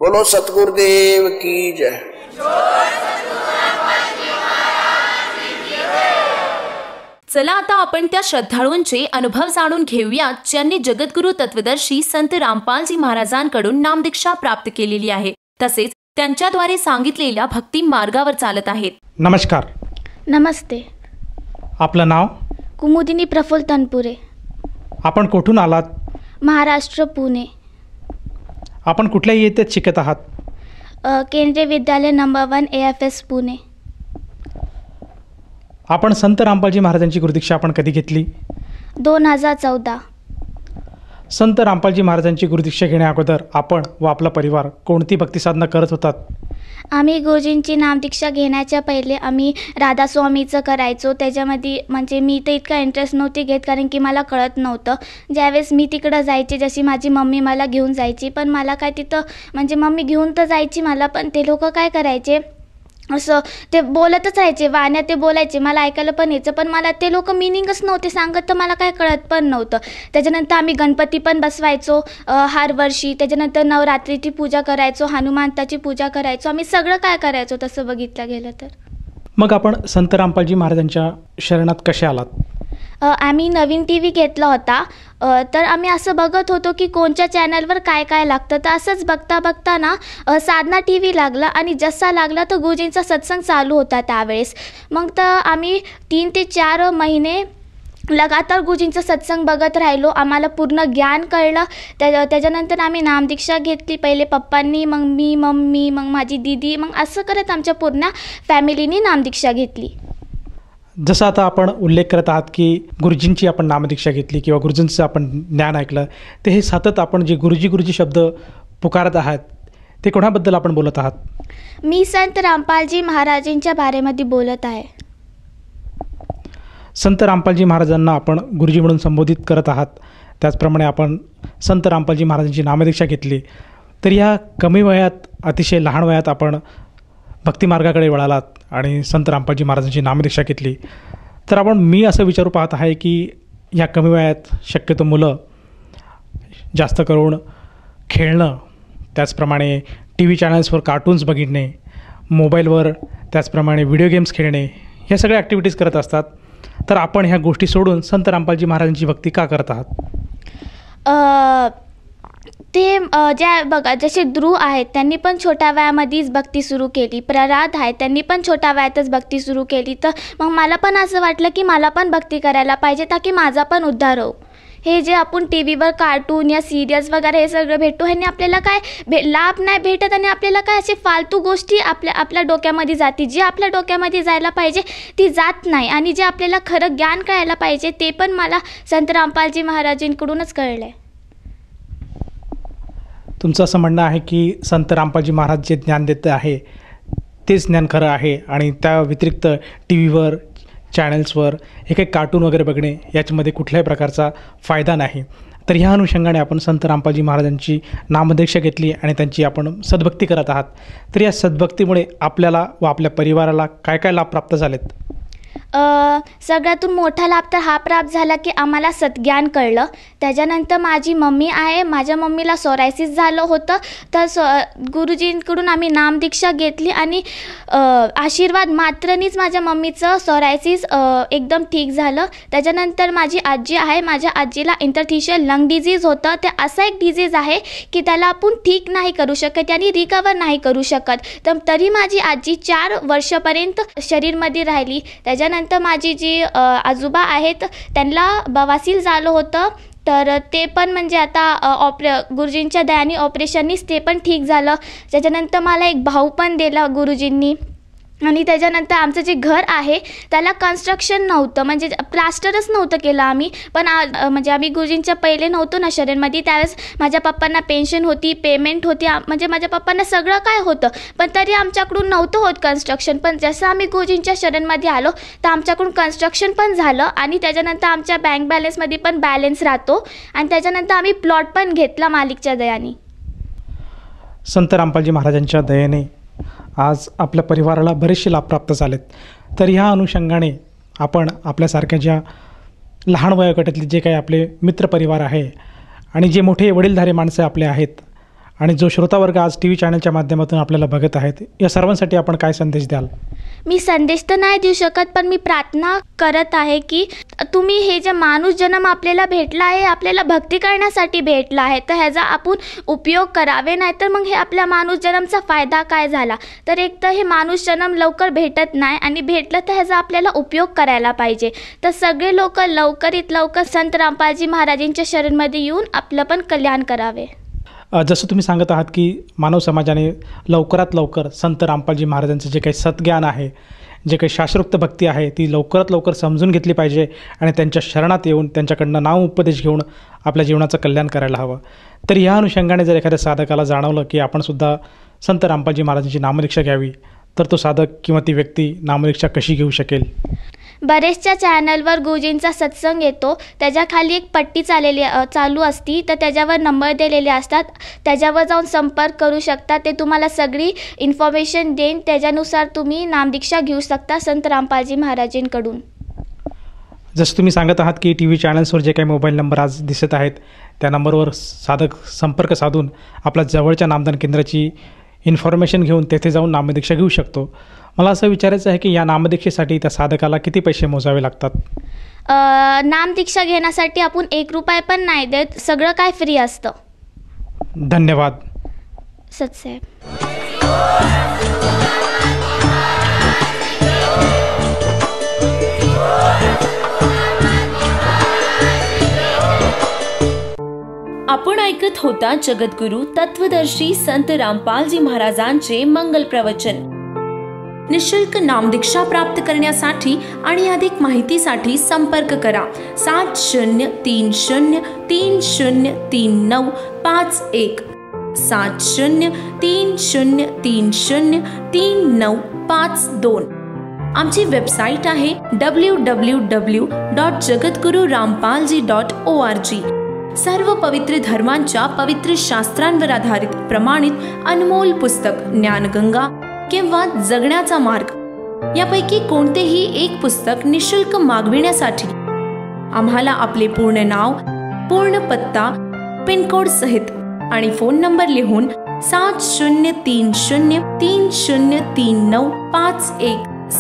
बोलो सतगुरुदेव की जय. चला आता आपण त्या श्रद्धाळूंचे अनुभव जाणून घेऊयात ज्यांनी जगद्गुरु तत्वदर्शी संत रामपालजी महाराजांकडून नामदीक्षा प्राप्त केलेली आहे, तसेच त्यांच्याद्वारे सांगितलेल्या भक्ती मार्गावर चालत आहेत. नमस्कार. नमस्ते. आपलं नाव? कुमुदिनी प्रफुल्ल तनपुरे. आपण कुठून आलात? महाराष्ट्र, पुणे. आपण कुठल्या इयत्तेत शिकत आहात? केंद्रीय विद्यालय नंबर 1 AFS पुणे. आपण संत रामपालजी महाराजांची गुरुदीक्षा आपण कधी घेतली? 2014. संत रामपालजी महाराजांची गुरुदीक्षा घेण्या अगोदर आपण व आपला परिवार कोणती भक्तिसाधना करत होतात? आम्ही गुरुजींची नामदीक्षा घेण्याच्या पहिले आम्ही राधास्वामीचं करायचो. त्याच्यामध्ये म्हणजे मी तर इतका इंटरेस्ट नव्हती घेत, कारण की मला कळत नव्हतं. ज्यावेळेस मी तिकडं जायचे, जशी माझी मम्मी मला घेऊन जायची, पण मला काय तिथं म्हणजे मम्मी घेऊन तर जायची मला, पण ते लोक काय करायचे, असं ते बोलतच राहायचे, वाण्यात ते बोलायचे. मला ऐकायला पण यायचं, पण मला ते लोक मिनिंगच नव्हते सांगत, तर मला काय कळत पण नव्हतं. त्याच्यानंतर आम्ही गणपती पण बसवायचो हर वर्षी. त्याच्यानंतर नवरात्रीची पूजा करायचो, हनुमंताची पूजा करायचो. आम्ही सगळं काय करायचो तसं बघितलं गेलं तर. मग आपण संत रामपालजी महाराजांच्या शरणात कसे आलात? आम्ही नवीन TV घेतला होता, तर आम्ही असं बघत होतो की कोणत्या चॅनलवर काय काय लागतं. तर असंच बघता बघताना साधना TV लागला आणि जसा लागला तर गुरुजींचा सत्संग चालू होता त्यावेळेस. मग तर आम्ही 3 ते 4 महिने लगातार गुरुजींचं सत्संग बघत राहिलो. आम्हाला पूर्ण ज्ञान कळलं. त्याच्यानंतर आम्ही नामदीक्षा घेतली. पहिले पप्पांनी, मग मी, मम्मी, मग माझी दीदी, मग असं करत आमच्या पूर्ण फॅमिलीनी नामदीक्षा घेतली. जसं आता आपण उल्लेख करत आहात की गुरुजींची आपण नामदीक्षा घेतली किंवा गुरुजींचं आपण ज्ञान ऐकलं, ते हे सतत आपण जे गुरुजी शब्द पुकारत आहात ते कोणाबद्दल आपण बोलत आहात? मी संत रामपालजी महाराजांच्या बारेमध्ये बोलत आहे. संत रामपालजी महाराजांना आपण गुरुजी म्हणून संबोधित करत आहात. त्याचप्रमाणे आपण संत रामपालजी महाराजांची नामदीक्षा घेतली, तर या कमी वयात, अतिशय लहान वयात आपण भक्तिमार्गाकडे वळालात आणि संत रामपालजी महाराजांची नामदीक्षा घेतली. तर मी असं विचारू पाहत आहे की ह्या कमी वयात शक्यतो मुलं जास्त करून खेळणं, त्याचप्रमाणे TV चॅनल्सवर कार्टून्स बघितणे, मोबाईलवर त्याचप्रमाणे व्हिडिओ गेम्स खेळणे ह्या सगळ्या ॲक्टिव्हिटीज करत असतात, तर आपण ह्या गोष्टी सोडून संत रामपालजी महाराजांची भक्ती का करत आहात? ते ज्या बघा जसे ध्रुव आहेत त्यांनी पण छोट्या वयामध्येच भक्ती सुरू केली, प्रल्हाद आहेत त्यांनी पण छोट्या वयातच भक्ती सुरू केली, तर मग मला पण असं वाटलं की मला पण भक्ती करायला पाहिजे ताकी माझा पण उद्धार हो. हे जे आपण टी व्हीवर कार्टून या सिरियल्स वगैरे हे सगळं भेटतो, ह्याने आपल्याला काय लाभ नाही भेटत आणि आपल्याला काय असे फालतू गोष्टी आपल्या डोक्यामध्ये जाते. जी आपल्या डोक्यामध्ये जायला पाहिजे ती जात नाही आणि जे आपल्याला खरं ज्ञान कळायला पाहिजे ते पण मला संत रामपालजी महाराजांकडूनच कळलं आहे. तुमचं असं म्हणणं आहे की संत रामपालजी महाराज जे ज्ञान देत आहे तेच ज्ञान खरं आहे आणि त्या व्यतिरिक्त टी व्हीवर चॅनल्सवर हे काही कार्टून वगैरे बघणे याच्यामध्ये कुठल्याही प्रकारचा फायदा नाही. तर ह्या अनुषंगाने आपण संत रामपालजी महाराजांची नामदीक्षा घेतली आणि त्यांची आपण सद्भक्ती करत आहात. तर या सद्भक्तीमुळे आपल्याला व आपल्या परिवाराला काय काय लाभ प्राप्त झालेत? सगळ्यातून मोठा लाभ तर हा प्राप्त झाला की आम्हाला सद्ज्ञान कळलं. त्याच्यानंतर माझी मम्मी आहे, माझ्या मम्मीला सोरायसिस झालं होतं, तर गुरुजींकडून आम्ही नामदीक्षा घेतली आणि आशीर्वाद मात्रनीच माझ्या मम्मीचं सोरायसिस एकदम ठीक झालं. त्याच्यानंतर माझी आजी आहे, माझ्या आजीला इंटरथिशियल लंग डिझीज होतं. ते असा एक डिझीज आहे की त्याला आपण ठीक नाही करू शकत आणि रिकवर नाही करू शकत, तर तरी माझी आजी 4 वर्षापर्यंत शरीरमध्ये राहिली. त्याच्यानंतर माझी जी आजोबा आहेत त्यांना बवासीर झालं होतं, तर ते पण म्हणजे आता गुरुजींच्या दयाने ऑपरेशननीच ते पण ठीक झालं. त्याच्यानंतर मला एक भाऊ पण दिला गुरुजींनी. आणि त्याच्यानंतर आमचं जे घर आहे त्याला कन्स्ट्रक्शन नव्हतं, म्हणजे प्लास्टरच नव्हतं केलं आम्ही. पण म्हणजे आम्ही गुरुजींच्या पहिले नव्हतो ना शरणमध्ये, त्यावेळेस माझ्या पप्पांना पेन्शन होती, पेमेंट होती, म्हणजे माझ्या पप्पांना सगळं काय होतं, पण तरी आमच्याकडून नव्हतं होत कन्स्ट्रक्शन. पण जसं आम्ही गुरुजींच्या शरणमध्ये आलो तर आमच्याकडून कन्स्ट्रक्शन पण झालं आणि त्याच्यानंतर आमच्या बँक बॅलन्समध्ये पण बॅलन्स राहतो आणि त्याच्यानंतर आम्ही प्लॉट पण घेतला मालिकच्या दयाने. संत रामपालजी महाराजांच्या दयेने आज आपल्या परिवाराला बरेचसे लाभ प्राप्त झालेत. तर ह्या अनुषंगाने आपण आपल्यासारख्या ज्या लहान वयोगटातले जे काही आपले मित्रपरिवार आहे आणि जे मोठे वडीलधारे माणसं आपले आहेत आणि जो श्रोतावर्ग आज टी व्ही चॅनलच्या माध्यमातून आपल्याला बघत आहेत, या सर्वांसाठी आपण काय संदेश द्याल? मी संदेश तर नाही देऊ शकत, पण मी प्रार्थना करत आहे की तुम्ही हे जे माणूस जन्म आपल्याला भेटला आहे आपल्याला भक्ती करण्यासाठी भेटला आहे, तर ह्याचा आपण उपयोग करावे. नाही तर मग हे आपल्या माणूस जन्मचा फायदा काय झाला? तर एक तर हे माणूस जन्म लवकर भेटत नाही आणि भेटलं तर ह्याचा आपल्याला उपयोग करायला पाहिजे. तर सगळे लोक लवकरात लवकर संत रामपालजी महाराजांच्या शरणमध्ये येऊन आपलं पण कल्याण करावे. जसं तुम्ही सांगत आहात की मानव समाजाने लवकरात लवकर संत रामपालजी महाराजांचं जे काही सद्ज्ञान आहे, जे काही शास्त्रोक्त भक्ती आहे ती लवकरात लवकर समजून घेतली पाहिजे आणि त्यांच्या शरणात येऊन त्यांच्याकडनं नाम उपदेश घेऊन आपल्या जीवनाचं कल्याण करायला हवं. तर ह्या अनुषंगाने जर एखाद्या साधकाला जाणवलं की आपणसुद्धा संत रामपालजी महाराजांची नामदीक्षा घ्यावी, तर तो साधक किंवा ती व्यक्ती नामदीक्षा कशी घेऊ शकेल? बरेचशा चॅनलवर गुरुजींचा सत्संग येतो, त्याच्याखाली एक पट्टी चालू असती, तर त्याच्यावर नंबर दिलेले असतात, त्याच्यावर जाऊन संपर्क करू शकता. ते तुम्हाला सगळी इन्फॉर्मेशन देईन, त्याच्यानुसार तुम्ही नामदीक्षा घेऊ शकता संत रामपालजी महाराजांकडून. जसं तुम्ही सांगत आहात की टी व्ही चॅनल्सवर जे काही मोबाईल नंबर आज दिसत आहेत त्या नंबरवर साधक संपर्क साधून आपल्या जवळच्या नामदान केंद्राची इन्फॉर्मेशन घेऊन तेथे जाऊन नामदीक्षा घेऊ शकतो. मला असं विचारायचं आहे की या नामदीक्षेसाठी त्या साधकाला किती पैसे मोजावे लागतात? नामदीक्षा घेण्यासाठी आपण 1 रुपया पण नाही देत, सगळं काय फ्री असतं. धन्यवाद. सत्साहेब. आपण ऐकत होता जगद्गुरु तत्वदर्शी संत रामपालजी महाराजांचे मंगल प्रवचन. निशुल्क नामदीक्षा प्राप्त करण्यासाठी आणि अधिक माहितीसाठी संपर्क करा 7030303951 7030303952. आमची वेबसाईट आहे www.jagadgururampalji.org. सर्व पवित्र धर्मांच्या पवित्र शास्त्रांवर आधारित प्रमाणित अनमोल पुस्तक ज्ञानगंगा किंवा जगण्याचा मार्ग यापैकी कोणतेही एक पुस्तक निशुल्क मागविण्यासाठी आम्हाला आपले पूर्ण नाव, पूर्ण पत्ता, पिनकोड सहित आणि फोन नंबर लिहून 7030303951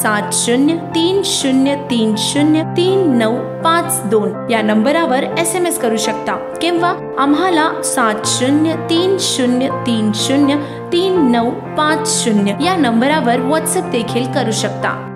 7030303952 या नंबरावर SMS करू शकता किंवा आम्हाला 7030303950 या नंबरावर WhatsApp देखील करू शकता.